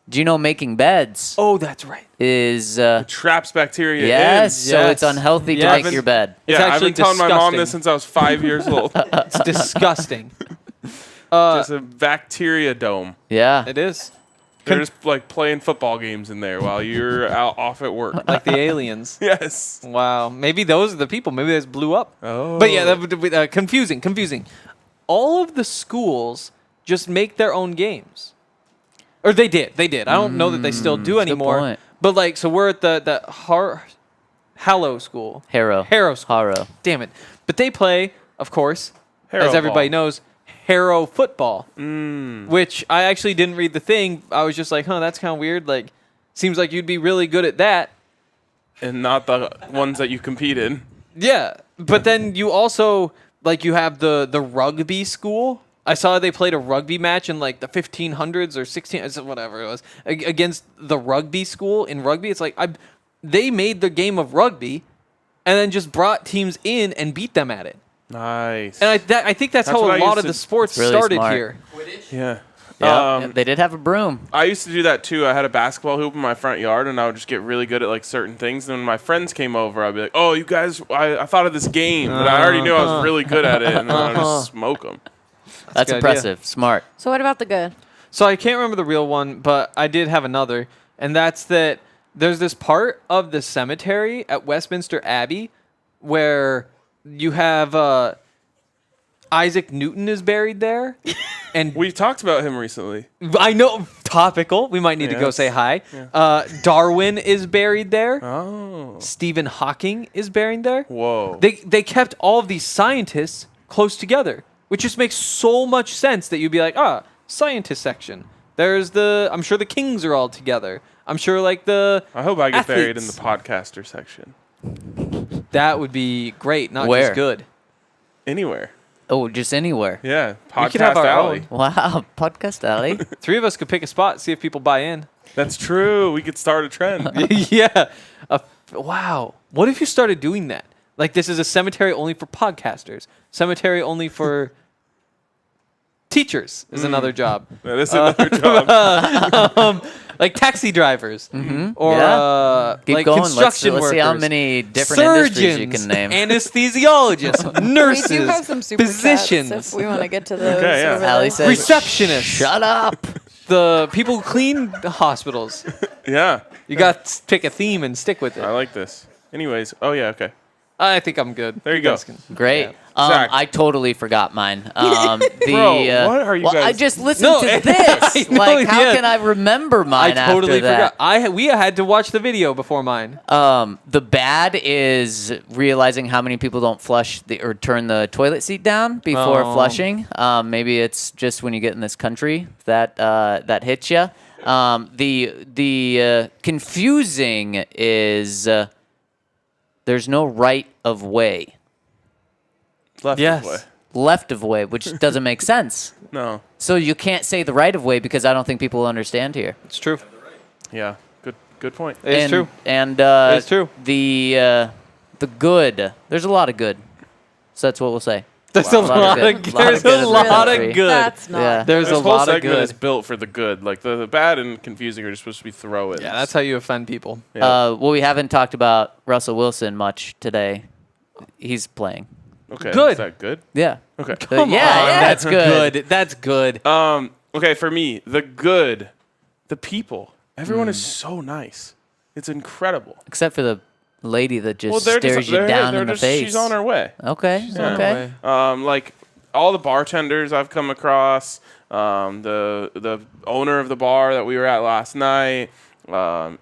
do you know making beds Oh, that's right. is traps bacteria yes, in. so Yes. it's unhealthy to Yes. make your bed. It's Yeah, I've actually been telling my mom disgusting. this since I was 5 years old. It's disgusting. Just a bacteria dome. Yeah. It is. They're just like playing football games in there while you're out off at work. Like the aliens. Yes. Wow. Maybe those are the people. Maybe they just blew up. Oh. But yeah, that would be confusing. All of the schools just make their own games. Or they did. I don't know that they still do that's a good anymore. point. But like, so we're at the Hallow School. Harrow. School. Harrow. Damn it. But they play, of course, Harrow as everybody ball. knows, Harrow football. Which I actually didn't read the thing. I was just like, that's kind of weird. Like, seems like you'd be really good at that. And not the ones that you compete in. Yeah. But then you also, like, you have the rugby school. I saw they played a rugby match in like the 1500s or 16, whatever it was, against the rugby school in rugby. It's like they made the game of rugby and then just brought teams in and beat them at it. Nice. And I think that's how what a I lot used of the to- sports really started smart. here. yeah. Yeah, they did have a broom. I used to do that too. I had a basketball hoop in my front yard, and I would just get really good at like certain things. And when my friends came over, I'd be like, "Oh, you guys, I thought of this game," and I already knew I was really good at it, and then I'd just smoke them. That's a good impressive. Smart. So what about the good? So I can't remember the real one, but I did have another, and that's that there's this part of the cemetery at Westminster Abbey where you have Isaac Newton is buried there, and We talked about him recently. I know topical. We might need to go Yes. say hi. Darwin is buried there. Oh. Stephen Hawking is buried there. Whoa. They kept all of these scientists close together, which just makes so much sense that you'd be like, scientist section. There's I'm sure the kings are all together. I'm sure like I hope I get buried in athletes. the podcaster section. That would be great, not Where? just good. Anywhere. Oh, just anywhere. Yeah. Podcast We could have our alley. own. Wow, podcast alley. 3 of us could pick a spot, see if people buy in. That's true. We could start a trend. Yeah. Wow. What if you started doing that? Like this is a cemetery only for podcasters. Cemetery only for teachers is another job. That is another job. Like taxi drivers. Or Yeah. Keep like going. construction Let's workers. see how many different surgeons, industries you can name. anesthesiologists, nurses, We do have some super physicians, chats if we want to get to those. Okay, yeah. over Allie there. says, receptionists. "Shut up." the people who clean the hospitals. Yeah. You got to pick a theme and stick with it. I like this. Anyways, oh yeah, okay. I think I'm good. There you go. guys can- Great. yeah. Zach. I totally forgot mine. Bro, what are you well, I guys- just listened No, to I this. know, Like, how yeah. can I remember mine I totally after that? forgot. We had to watch the video before mine. The bad is realizing how many people don't flush or turn the toilet seat down before Oh. flushing. Maybe it's just when you get in this country that hits you. The confusing is there's no right of way, Left Yes. of way. left of way, which doesn't make sense. No. So you can't say the right of way because I don't think people will understand here. It's true. Yeah. Good point. It's true. And It's true. The good. There's a lot of good. So that's what we'll say. There's Wow. a lot of good. There's Lot of a good lot in of this good. That's not. Yeah. There's This a whole lot of segment good. is built for the good. Like the bad and confusing are just supposed to be throw-ins. Yeah, that's how you offend people. Yeah. Well, we haven't talked about Russell Wilson much today. He's playing. Okay. Good. Is that good? Yeah. Okay. Come yeah, on, yeah, that's it's good. That's good. Okay, for me, the good, the people. Everyone is so nice. It's incredible. Except for the lady that just they're stares just, you they're- down they're in the just- face. She's on her way. Okay. Okay. Like all the bartenders I've come across, the owner of the bar that we were at last night,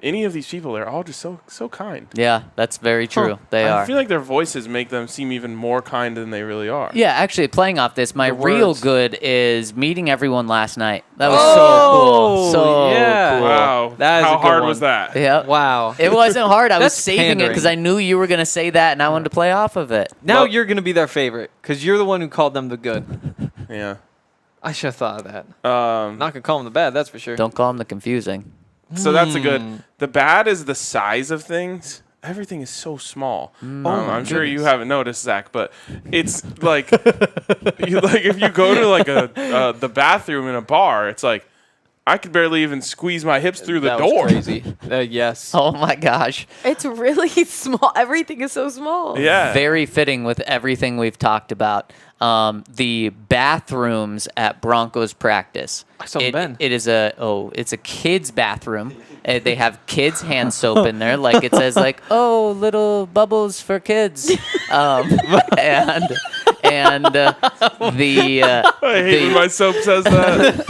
any of these people, they're all just so kind. Yeah, that's very true. They I are. feel like their voices make them seem even more kind than they really are. Yeah, actually, playing off this, my The real words. good is meeting everyone last night. That was Oh, so cool. So yeah. cool. Wow. That is How a good hard one. was that? Yeah. Wow. It wasn't hard. I was That's saving it pandering. because I knew you were going to say that, and I wanted to play off of it. Now Well- you're going to be their favorite because you're the one who called them the good. Yeah. I should have thought of that. Um, Not going to call them the bad, that's for sure. Don't call them the confusing. So that's a good. The bad is the size of things. Everything is so small. I'm sure you haven't noticed, Zach, but it's like, if you go to like the bathroom in a bar, it's like I could barely even squeeze my hips through the That door. was crazy. Yes. Oh, my gosh. It's really small. Everything is so small. Yeah. Very fitting with everything we've talked about. The bathrooms at Broncos practice. I saw Ben. It's a kid's bathroom. They have kids hand soap in there, like it says, like, oh, little bubbles for kids. And I hate when my soap says that.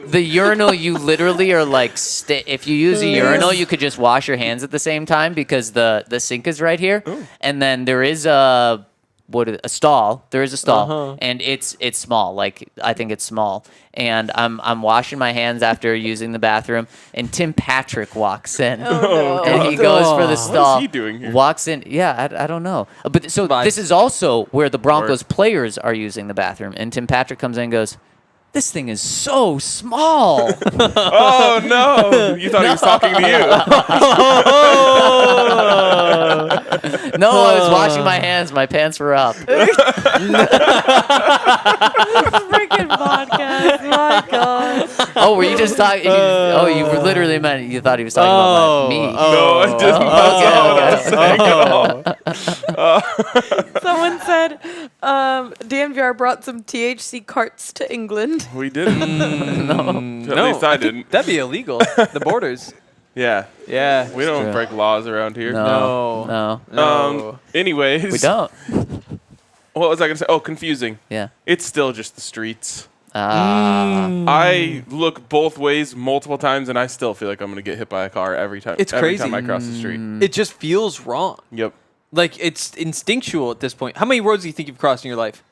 the urinal, you literally are like, if you use a urinal, you could just wash your hands at the same time because the sink is right here. And then there is a stall. There is a stall, and it's small. Like, I think it's small. And I'm washing my hands after using the bathroom, and Tim Patrick walks in, and he goes for the stall. What is he doing here? Walks in. Yeah, I don't know. But so Vibes. this is also where the Broncos players are using the bathroom, and Tim Patrick comes in and goes, "This thing is so small." Oh no! You thought he was talking to you. No, I was washing my hands. My pants were up. Freaking podcast. My God. Oh, were you just talking? You were literally meant. You thought he was talking about me. No, I didn't. That's not what I was saying at all. Someone said DNVR brought some THC carts to England. We didn't. At least I didn't. That'd be illegal. The borders. Yeah. Yeah. We don't true. break laws around here. No. Anyways. We don't. What was I going to say? Oh, confusing. Yeah. It's still just the streets. Mm. I look both ways multiple times, and I still feel like I'm going to get hit by a car every time. It's every crazy. time I cross the street. It just feels wrong. Yep. Like, it's instinctual at this point. How many roads do you think you've crossed in your life?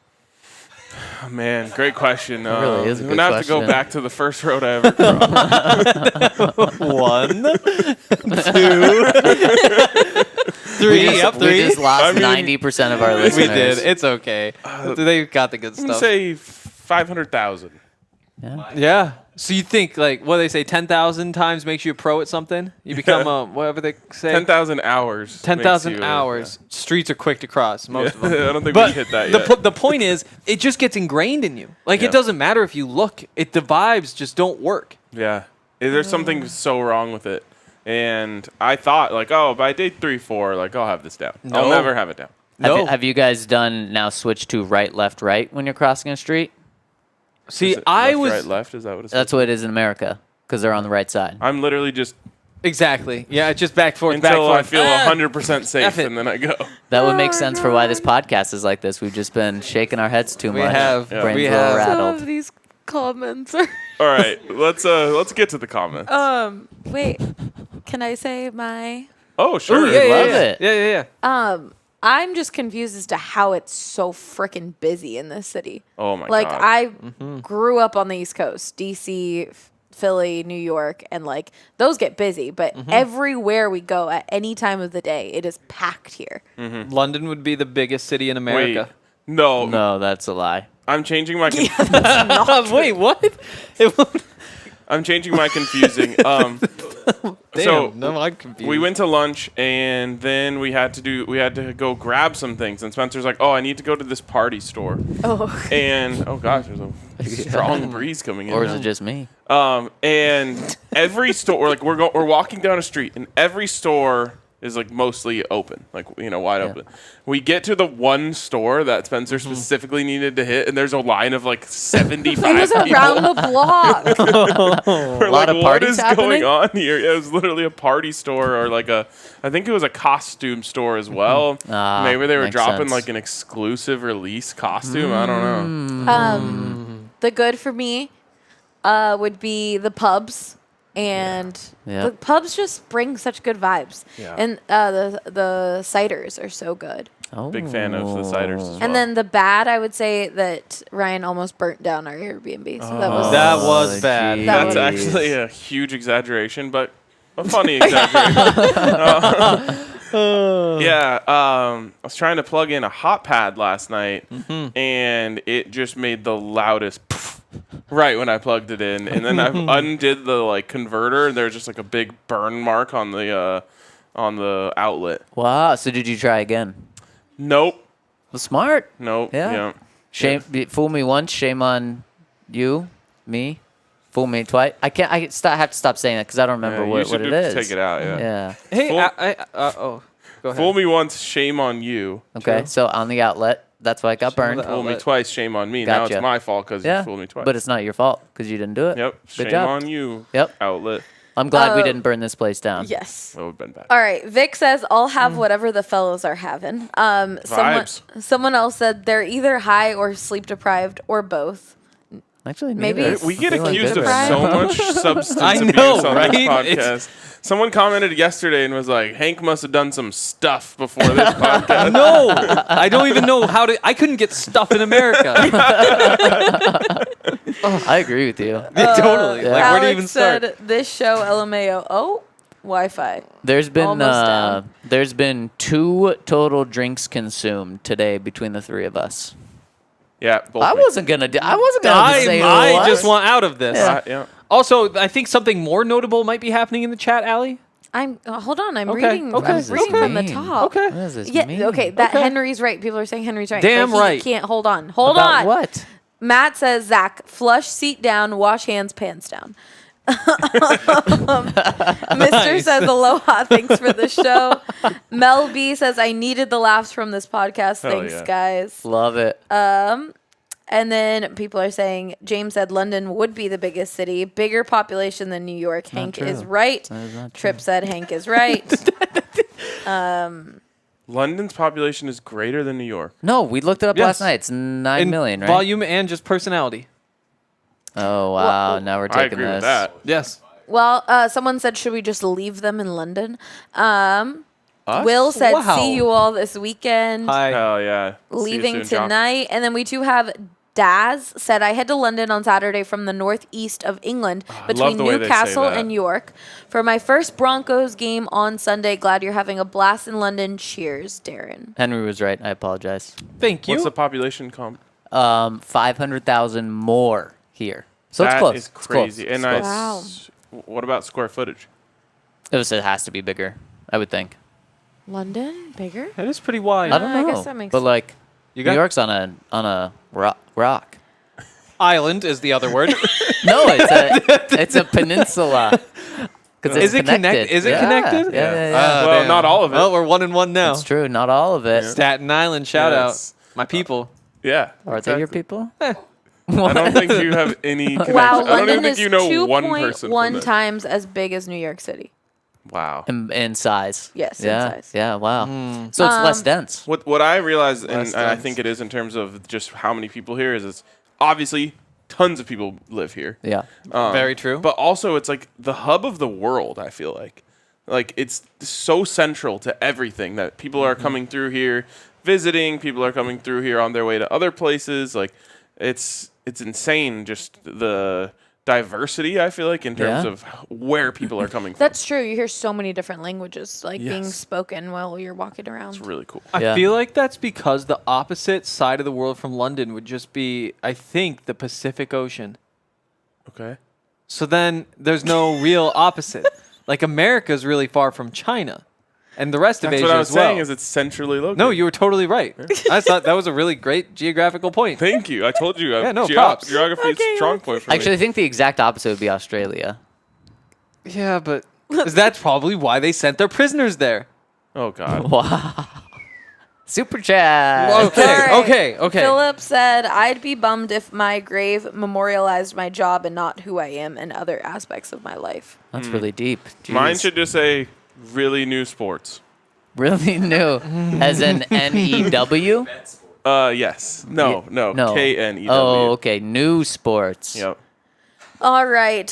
Oh, man, great question. really is a I'm good gonna have to go question. back to the first road I ever crossed. 1, 2, 3. We just lost 90% of our We listeners. did. It's okay. They got the good I'm going to stuff. say 500,000. Yeah. So you think, like, what do they say, 10,000 times makes you a pro at something? You become a, whatever they say? 10,000 hours. 10,000 makes you, hours. Streets are quick to cross, most of them. I don't think But we hit that the, yet. the point is, it just gets ingrained in you. Like, Yeah. it doesn't matter if you look. The vibes just don't work. Yeah. There's something so wrong with it. And I thought, like, oh, by day 3, 4, like, I'll have this down. I'll No. never have it down. Have you guys done now switch to right, left, right when you're crossing a street? See, Is it I left, was right, left. Is that what it's? That's what it is in America because they're on the right side. I'm literally just exactly. Yeah, it's just back forth, until I forth. feel 100% safe, F it. and then I go. That would make sense for why this podcast is like this. We've just been shaking our heads too We much. have. Yeah. Brains We a little have. Some of rattled. these comments are. All right, let's get to the comments. Wait, can I say my? Oh, sure. Ooh, yeah, yeah, love yeah. it. Yeah. I'm just confused as to how it's so freaking busy in this city. Oh my Like god. I grew up on the East Coast, DC, Philly, New York, and like those get busy. But everywhere we go at any time of the day, it is packed here. London would be the biggest city in Wait. America. No, No, that's a lie. I'm changing my. Wait, what? I'm changing my confusing. Damn, So, no, I'm confused. We went to lunch and then we had to go grab some things, and Spencer's like, "Oh, I need to go to this party store." Oh, And oh gosh, there's a strong breeze coming in. Or is now. it just me? And every store, like we're walking down a street, and every store is like mostly open, like wide open. We get to the one store that Spencer specifically needed to hit, and there's a line of like 75 it was people. around the block. We're A lot like, of what parties is happening? going on here? It was literally a party store, or like I think it was a costume store as well. Ah, Maybe they were makes dropping sense. like an exclusive release costume. I don't know. The good for me would be the pubs. And Yeah. the pubs just bring such good vibes. Yeah. And the ciders are so good. Oh. Big fan of the ciders as well. And then the bad, I would say that Ryan almost burnt down our Airbnb. So that was That was bad. geez. That That's was- actually a huge exaggeration, but a funny exaggeration. Yeah, I was trying to plug in a hot pad last night, and it just made the loudest poof right when I plugged it in. And then I undid the like converter, and there's just like a big burn mark on the outlet. Wow. So did you try again? Nope. Well, smart. Nope. Yeah. Shame. Fool me once. Shame on you. Me. Fool me twice. I can't. Have to stop saying that because I don't remember Yeah, what you should it is. take it out. Yeah. Yeah. Hey, Fool- go ahead. Fool me once, shame on you. Okay. So on the outlet, that's why it got burned. the Fool me outlet. twice, shame on me. Now Gotcha. it's my fault because Yeah. you fooled me twice. But it's not your fault because you didn't do it. Yep. Good Shame job. on you. Yep. Outlet. I'm glad we didn't burn this place down. yes. That would have been bad. All right. Vic says, I'll have whatever the fellows are having. Vibes. Someone else said they're either high or sleep deprived or both. Actually, Maybe neither. it's We get Feeling accused good of right so now. much substance I abuse know, on right? this podcast. Someone commented yesterday and was like, Hank must have done some stuff before this podcast. No, I don't even know how to. I couldn't get stuff in America. I agree with you. Totally. Yeah. Like, where Alex do you even start? said, this show, LMAO. Oh, Wi-Fi. There's been Almost down. there's been 2 total drinks consumed today between the 3 of us. Yeah, both I me. wasn't gonna say I what. just want out of this. Yeah. Also, I think something more notable might be happening in the chat, Allie. I'm hold on. I'm Okay, reading. okay, I'm does this reading from the mean? top. Okay. What does this Yeah. mean? Okay. That Okay. Henry's right. People are saying Henry's right. Damn but he right. Can't hold on. Hold About on. what? Matt says, Zach, flush seat down, wash hands, pants down. Mr. Nice. says, aloha, thanks for the show. Mel B says, I needed the laughs from this podcast. Hell Thanks, yeah. guys. Love it. And then people are saying, James said London would be the biggest city, bigger population than New York. Hank true. is right. That is not Tripp said Hank is right. London's population is greater than New York. No, we looked it up Yes. last night. It's 9 In million, right? volume and just personality. Oh wow! Now we're I taking agree this. with that. Yes. Well, someone said, should we just leave them in London? Us? Will said, Wow. see you all this weekend. Hi. Hell yeah. See you Leaving soon, John. tonight. And then we do have Daz said, I head to London on Saturday from the northeast of England between the way they say Newcastle that. and York for my first Broncos game on Sunday. Glad you're having a blast in London. Cheers, Darren. Henry was right. I apologize. Thank you. What's the population comp? 500,000 more here. So it's That close. is It's close. crazy. It's And close. Wow. What about square footage? It has to be bigger. I would think. London? Bigger? That is pretty wide. I don't know. I guess that makes but like, You New got- York's on a rock. Island is the other word. No, it's a peninsula. 'Cause it's Is it connected? Is it Yeah. connected? Yeah, yeah, yeah. Well, damn. not all of it. Well, we're 1-1 now. It's true. Not all of it. Staten Island, shout Yes. out. My people. Yeah. Are they your people? I don't think you have any connection. Wow, I don't even London think is you know one person. 2.1 from there. times as big as New York City. Wow. In size. Yes, in Yeah. size. Yeah. Wow. So it's less dense. What I realize, and Less I dense. think it is in terms of just how many people here, is it's obviously tons of people live here. Yeah. Very true. But also, it's like the hub of the world, I feel like it's so central to everything that people are coming through here visiting, people are coming through here on their way to other places. Like it's insane just the diversity, I feel like, in terms Yeah. of where people are coming from. That's true. You hear so many different languages being Yes. spoken while you're walking around. It's really cool. I Yeah. feel like that's because the opposite side of the world from London would just be, I think, the Pacific Ocean. Okay. So then there's no real opposite. Like America's really far from China, and the rest of That's Asia what I was as well. saying is it's centrally located. No, you were totally right. I thought that was a really great geographical point. Thank you. I told you. Yeah, no, props. Geography is a strong point for Actually, I me. think the exact opposite would be Australia. Yeah, but that's probably why they sent their prisoners there. Oh, God. Wow. Super chat. Okay. Philip said, I'd be bummed if my grave memorialized my job and not who I am and other aspects of my life. That's really deep. Mine Jeez. should just say really new sports. Really new. As in NEW? Yes. No. No. KNEW. Oh, okay. New sports. Yep. All right.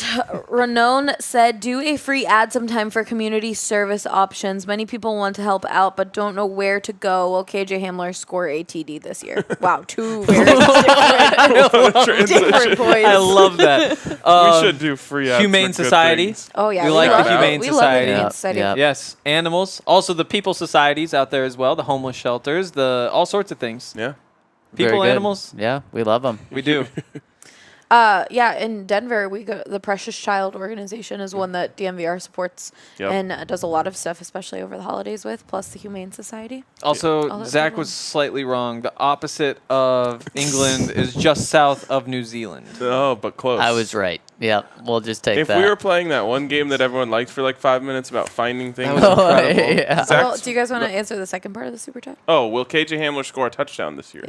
Renon said, do a free ad sometime for community service options. Many people want to help out but don't know where to go. Will KJ Hamler score ATD this year? Wow, two very different points. I love that. We should do free ads Humane for good Society. things. Oh, yeah. We like the love Humane it. We Society. love the Humane Yep, Society. yep. Yes, animals. Also the people societies out there as well. The homeless shelters. The all sorts of things. Yeah. Very People, good. animals. Yeah, we love them. We do. Yeah, in Denver, we go. The Precious Child organization is one that DNVR supports Yep. and does a lot of stuff, especially over the holidays with. Plus the Humane Society. Also, that's Zach good was one. slightly wrong. The opposite of England is just south of New Zealand. Oh, but close. I was right. Yeah, we'll just take If that. we were playing that one game that everyone liked for like 5 minutes about finding things, was incredible. Yeah. Zach's- Well, do you guys want to answer the second part of the super chat? Oh, will KJ Hamler score a touchdown this year?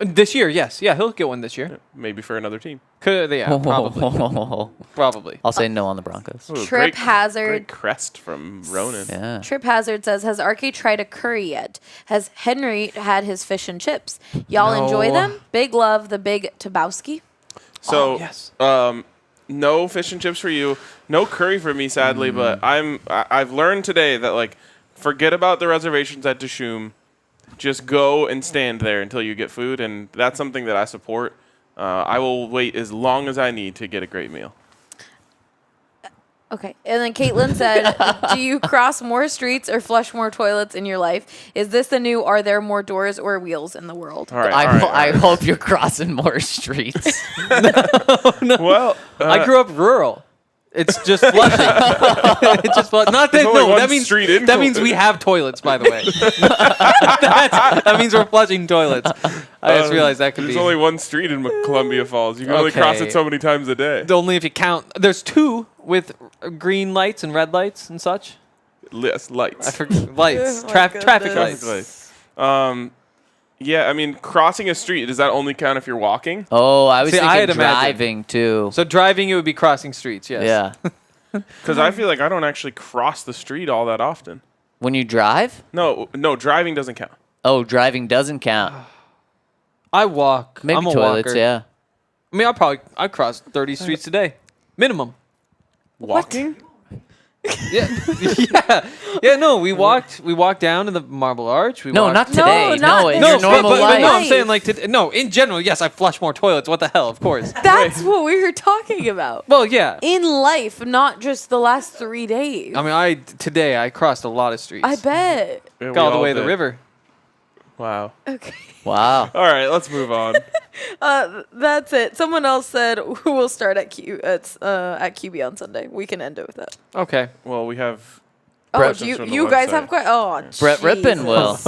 This year, yes. Yeah, he'll get one this year. Maybe for another team. Yeah, probably. Probably. I'll say no on the Broncos. Ooh, Trip Hazard. Great crest from Ronan. Yeah. Trip Hazard says, has RK tried a curry yet? Has Henry had his fish and chips? Y'all enjoy No. them? Big love, the big Tabowski. So, yes. no fish and chips for you. No curry for me, sadly. But I've learned today that like, forget about the reservations at Dishoom. Just go and stand there until you get food, and that's something that I support. I will wait as long as I need to get a great meal. Okay. And then Caitlin said, do you cross more streets or flush more toilets in your life? Is this the new, are there more doors or wheels in the world? All right. I hope you're crossing more streets. Well, I grew up rural. It's just flushing. It's just flushing. Not that, There's only no, one that means street in that means we have toilets, by the way. That means we're flushing toilets. I just realized that could There's be only one street in Columbia Falls. You can only cross Okay. it so many times a day. only if you count. There's two with green lights and red lights and such. Lights. I forget lights, Oh my traffic goodness. lights. Yeah, I mean, crossing a street, does that only count if you're walking? Oh, I was See, I thinking had imagined. driving too. So driving, it would be crossing streets. Yes. Yeah. Because I feel like I don't actually cross the street all that often. When you drive? No, driving doesn't count. Oh, driving doesn't count. I walk. Maybe I'm a toilets, walker. yeah. I mean, I cross 30 streets a day, minimum. Walking? Yeah, yeah. No, we walked down to the Marble Arch. No, walked- not today. not No, in this your No, normal but life. no, I'm saying like no. In general, yes, I flush more toilets. What the hell? Of course. That's what we were talking about. Well, yeah. In life, not just the last 3 days. I mean, today I crossed a lot of streets. I bet. Yeah, we Got all the all way to the did. river. Wow. Okay. Wow. All right, let's move on. That's it. Someone else said who will start at QB on Sunday. We can end it with that. Okay. Well, we have. Oh, questions do from you the guys website. have questions? Oh, Brett Rippin will.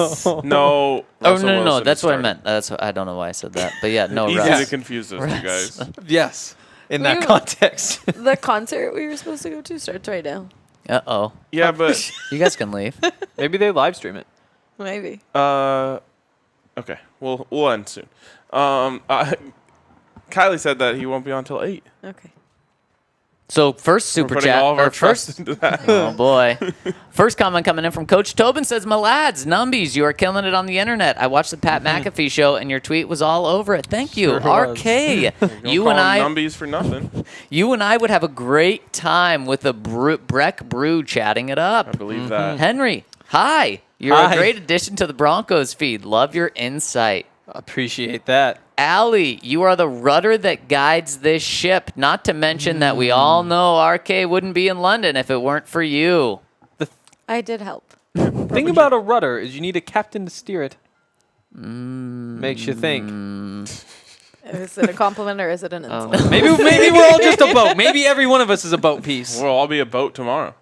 No. Oh, Russell no. Wilson That's is what I starting. meant. I don't know why I said that. But yeah, no, Easy Russ. to confuse those two guys. Yes. In that We- context. the concert we were supposed to go to starts right now. Uh-oh. Yeah, but You guys can leave. Maybe they live stream it. Maybe. okay, we'll end soon. Kylie said that he won't be on till 8. Okay. So first super putting chat. all of our or trust first, into that. oh boy. First comment coming in from Coach Tobin says, "My lads, Numbies, you are killing it on the internet. I watched the Pat McAfee show and your tweet was all over it. Thank you, RK. You and I, Numbies for nothing. you and I would have a great time with a breck brew chatting it up. I believe that. Henry, hi. You're Hi. a great addition to the Broncos feed. Love your insight. Appreciate that. Allie, you are the rudder that guides this ship. Not to mention that we all know RK wouldn't be in London if it weren't for you. I did help. Thing about a rudder is you need a captain to steer it. Makes you think. Is it a compliment or is it an insult? Maybe we're all just a boat. Maybe every one of us is a boat piece. We'll all be a boat tomorrow.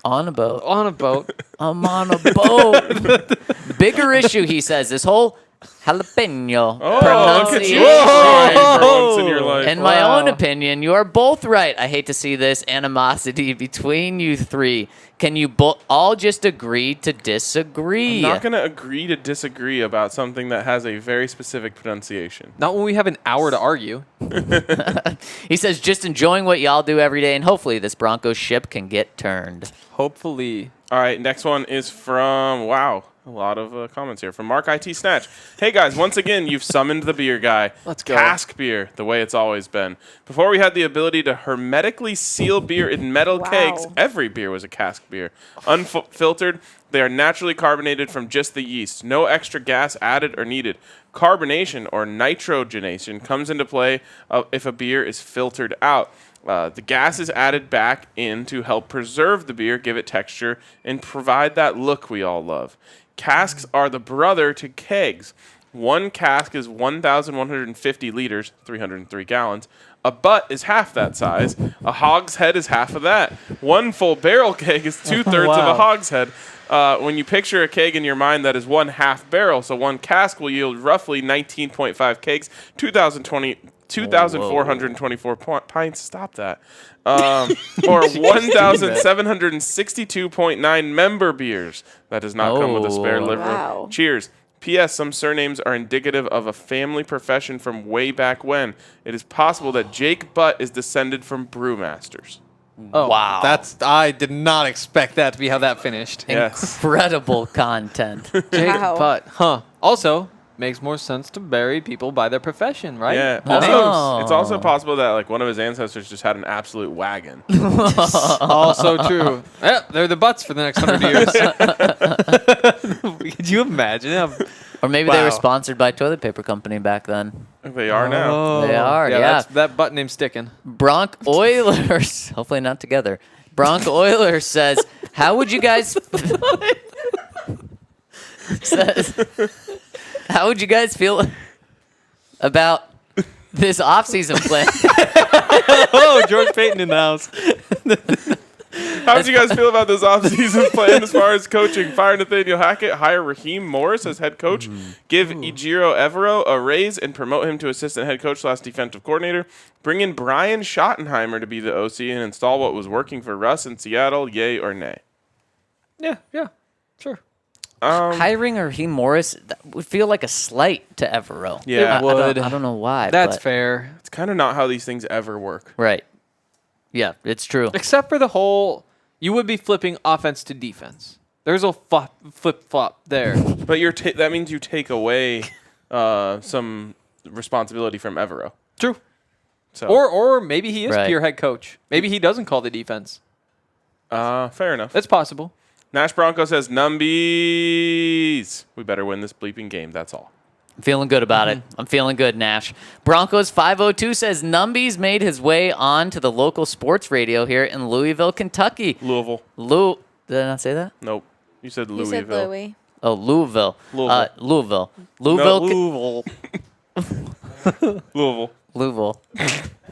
On a boat. On a boat. I'm on a boat. Bigger issue, he says. This whole jalapeno Oh, look at you. pronunciation. For once in your life. In my own opinion, you are both right. I hate to see this animosity between you three. Can you all just agree to disagree? I'm not going to agree to disagree about something that has a very specific pronunciation. Not when we have an hour to argue. He says, just enjoying what y'all do every day, and hopefully this Broncos ship can get turned. Hopefully. All right, next one is from, wow, a lot of comments here. From Mark IT Snatch. Hey, guys, once again, you've summoned the beer guy. Let's go. Cask beer, the way it's always been. Before we had the ability to hermetically seal beer in metal kegs, every beer was a cask beer. Unfiltered, they are naturally carbonated from just the yeast. No extra gas added or needed. Carbonation or nitrogenation comes into play if a beer is filtered out. The gas is added back in to help preserve the beer, give it texture, and provide that look we all love. Casks are the brother to kegs. One cask is 1,150 liters, 303 gallons. A butt is half that size. A hogshead is half of that. One full barrel keg is 2/3 of a hogshead. When you picture a keg in your mind, that is one half barrel. So one cask will yield roughly 19.5 kegs, 2,424 pints. Stop that. Or 1,762.9 member beers. That does not come with a spare liver. Wow. Cheers. P.S. Some surnames are indicative of a family profession from way back when. It is possible that Jake Butt is descended from brewmasters. Oh, Wow. I did not expect that to be how that finished. Yes. Incredible content. Jake Wow. Butt. Huh. Also, makes more sense to bury people by their profession, right? Yeah. Oh. Also, it's also possible that like one of his ancestors just had an absolute wagon. Also true. Yeah, they're the butts for the next 100 years. Could you imagine? Or maybe they Wow. were sponsored by a toilet paper company back then. They are now. They are, yeah. That's, that butt name's sticking. Bronc Oilers, hopefully not together. Bronc Oilers says, how would you guys... says, how would you guys feel about this offseason plan? Oh, George Paton in the house. How would you guys feel about this offseason plan as far as coaching? Fire Nathaniel Hackett, hire Raheem Morris as head coach, give Ejiro Evero a raise and promote him to assistant head coach / defensive coordinator, bring in Brian Schottenheimer to be the OC and install what was working for Russ in Seattle, yay or nay? Yeah, sure. Hiring Raheem Morris that would feel like a slight to Evero. Yeah. I don't know why. That's but- fair. It's kind of not how these things ever work. Right. Yeah, it's true. Except for the whole, you would be flipping offense to defense. There's a flip-flop there. But that means you take away some responsibility from Evero. True. So, Or maybe he is Right. pure head coach. Maybe he doesn't call the defense. fair enough. That's possible. Nash Bronco says, Numbies. We better win this bleeping game. That's all. I'm feeling good about it. I'm feeling good, Nash. Broncos 502 says Numbies made his way on to the local sports radio here in Louisville, Kentucky. Louisville. Did I not say that? Nope. You said You Louisville. said Louis. Oh, Louisville. Louisville. Louisville. Louisville. Louisville.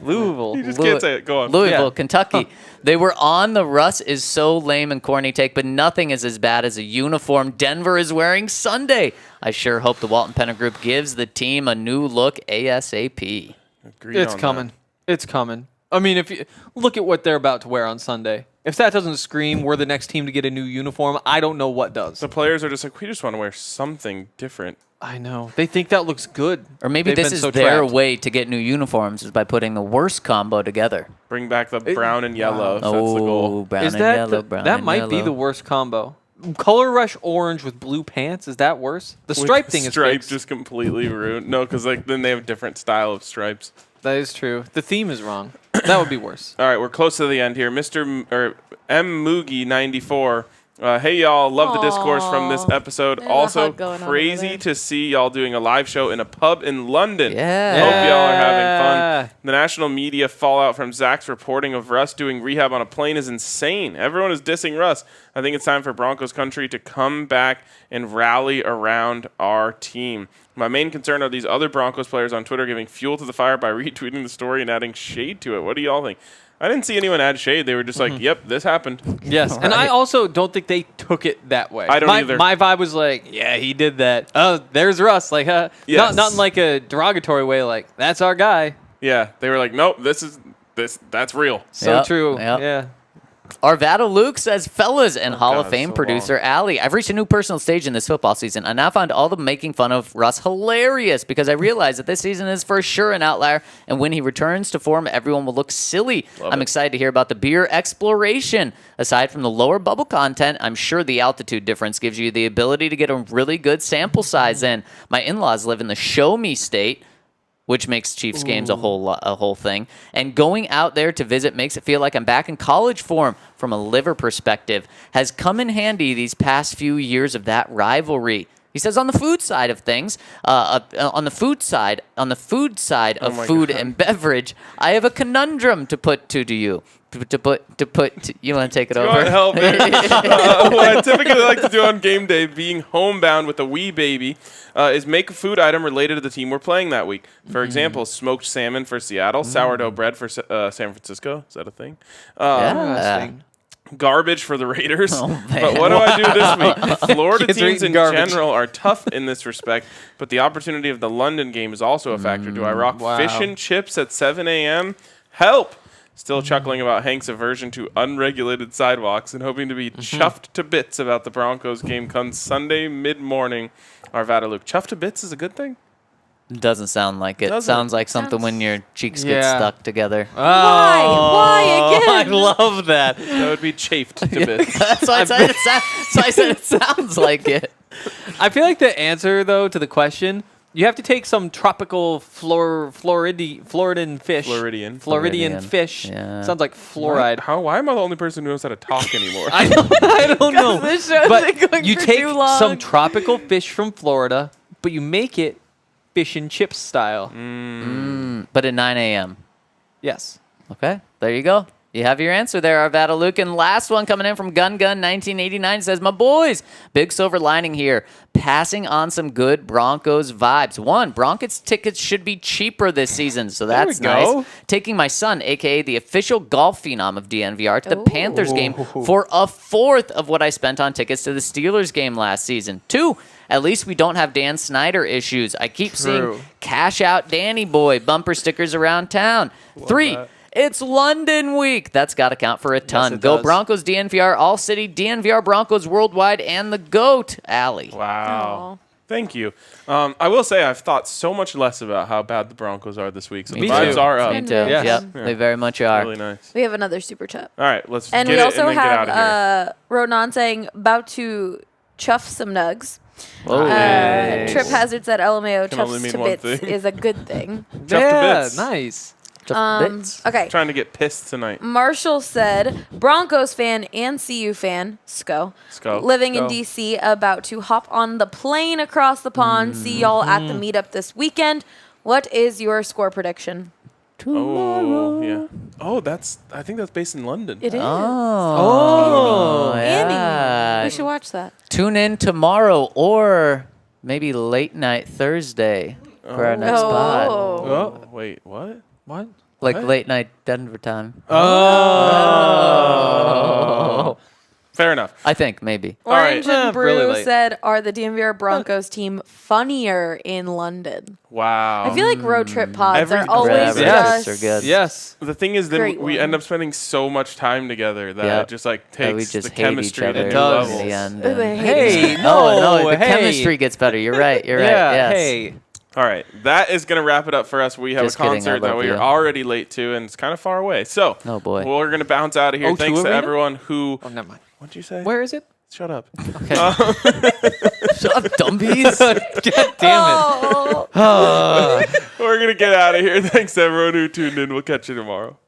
Louisville. You just can't say it. Go on. Louisville, Yeah. Kentucky. They were on the Russ is so lame and corny take, but nothing is as bad as a uniform Denver is wearing Sunday. I sure hope the Walton Penna Group gives the team a new look ASAP. Agreed It's on coming. that. It's coming. I mean, if you look at what they're about to wear on Sunday, if that doesn't scream we're the next team to get a new uniform, I don't know what does. The players are just like, we just want to wear something different. I know. They think that looks good. Or maybe They've this been is so their trapped. way to get new uniforms is by putting the worst combo together. Bring back the brown and yellow. If that's the Oh, goal. brown Is and that yellow, brown that and might be yellow. the worst combo? Color rush orange with blue pants. Is that worse? The stripe thing is Stripe fixed. just completely ruined. No, because like then they have different style of stripes. That is true. The theme is wrong. That would be worse. All right, we're close to the end here. M Moogie 94. Hey y'all, love the discourse from this episode. There's a Also hug going on over crazy there. to see y'all doing a live show in a pub in London. Yeah. Hope y'all are having Yeah. fun. The national media fallout from Zach's reporting of Russ doing rehab on a plane is insane. Everyone is dissing Russ. I think it's time for Broncos country to come back and rally around our team. My main concern are these other Broncos players on Twitter giving fuel to the fire by retweeting the story and adding shade to it. What do y'all think? I didn't see anyone add shade. They were just like, yep, this happened. Yes, and I also don't think they took it that way. I don't either. My vibe was like, yeah, he did that. Oh, there's Russ. Like, Yes. not in like a derogatory way. Like, that's our guy. Yeah, they were like, nope, that's real. So Yep, true. yep. Yeah. Arvada Luke says, fellas and Hall of God, Fame so producer Allie, I've reached a new personal stage in this football season. I now find all the making fun of Russ hilarious because I realize that this season is for sure an outlier, and when he returns to form, everyone will look silly. I'm excited to hear about the beer exploration. Aside from the lower bubble content, I'm sure the altitude difference gives you the ability to get a really good sample size in. My in-laws live in the Show Me state, which makes Chiefs games a whole thing. And going out there to visit makes it feel like I'm back in college form from a liver perspective. Has come in handy these past few years of that rivalry. He says on the food side of things, on the food side of food and beverage, I have a conundrum to put to you. You want to take it You over? want help? What I typically like to do on game day, being homebound with a wee baby, is make a food item related to the team we're playing that week. For example, smoked salmon for Seattle, sourdough bread for San Francisco. Is that a thing? Interesting. Garbage for the Raiders. man. But what do I do this week? Florida Kids are teams eating in garbage. general are tough in this respect, but the opportunity of the London game is also a factor. Do I rock Wow. fish and chips at 7 a.m.? Help! Still chuckling about Hank's aversion to unregulated sidewalks and hoping to be chuffed to bits about the Broncos game come Sunday mid-morning. Arvada Luke. Chuffed to bits is a good thing? Doesn't sound like it. Doesn't. Sounds like something when your cheeks get Yeah. stuck together. Why? Why I again? love that. That would be chafed to bits. That's why I said it. So I said it sounds like it. I feel like the answer, though, to the question, you have to take some tropical Floridian fish. Floridian. Floridian fish. Yeah. Sounds like fluoride. Why am I the only person who knows how to talk anymore? I don't know. This show's been But going you for take too long. some tropical fish from Florida, but you make it fish and chips style. But at 9 a.m. Yes. Okay, there you go. You have your answer there, Arvada Luke. And last one coming in from Gun 1989 says, my boys, big silver lining here. Passing on some good Broncos vibes. One, Broncos tickets should be cheaper this season, so that's we go. nice. Taking my son, a.k.a. the official golf phenom of DNVR, to the Panthers game for a fourth of what I spent on tickets to the Steelers game last season. Two, at least we don't have Dan Snyder issues. I keep True. seeing cash out Danny Boy bumper stickers around town. Three, it's London week. That's got to count for a ton. it Go does. Broncos, DNVR, All City, DNVR Broncos Worldwide, and the GOAT, Allie. Wow. Thank you. I will say I've thought so much less about how bad the Broncos are this week. So the Me vibes too. are up. Me too. Yes. Yep, they very much are. Really nice. We have another super chat. All right, let's And get we it also and then get out have of here. Ronan saying, about to chuff some nugs. Oh, Trip Hazard said LMAO Can only chuffs mean to one bits thing. is a good thing. Chuff to Yeah, bits. nice. just bits. Okay. Trying to get pissed tonight. Marshall said, Broncos fan and CU fan, Sco, living in D.C., about to hop on the plane across the pond. See y'all at the meetup this weekend. What is your score prediction? Oh, yeah. Oh, I think that's based in London. It is. Oh, Andy. yeah. We should watch that. Tune in tomorrow or maybe late night Thursday for our next pod. Oh, wait, what? What? Like late night Denver time. Oh. Fair enough. I think maybe. Orange right. and Brew Really late. said, are the DNVR Broncos team funnier in London? Wow. I feel like road trip pods Every- are always Yes. just Are good. Yes. The thing is, then Great we end one. up spending so much time together that Yep. it just like That we takes just the hate each chemistry other to new does. levels. in the end. Ooh, I and- hate Hey, no, the hey. chemistry gets better. You're right. You're right. Yeah. Yes. Hey. All right, that is going to wrap it up for us. We have Just a kidding, I concert that love we are you. already late to, and it's kind of far away. So, Oh, boy. we're going to bounce out of here. O2 Thanks to Arena? everyone who. Oh, never mind. What'd you say? Where is it? Shut up. Okay. Shut up, dumbies. God damn it. Oh. We're going to get out of here. Thanks to everyone who tuned in. We'll catch you tomorrow.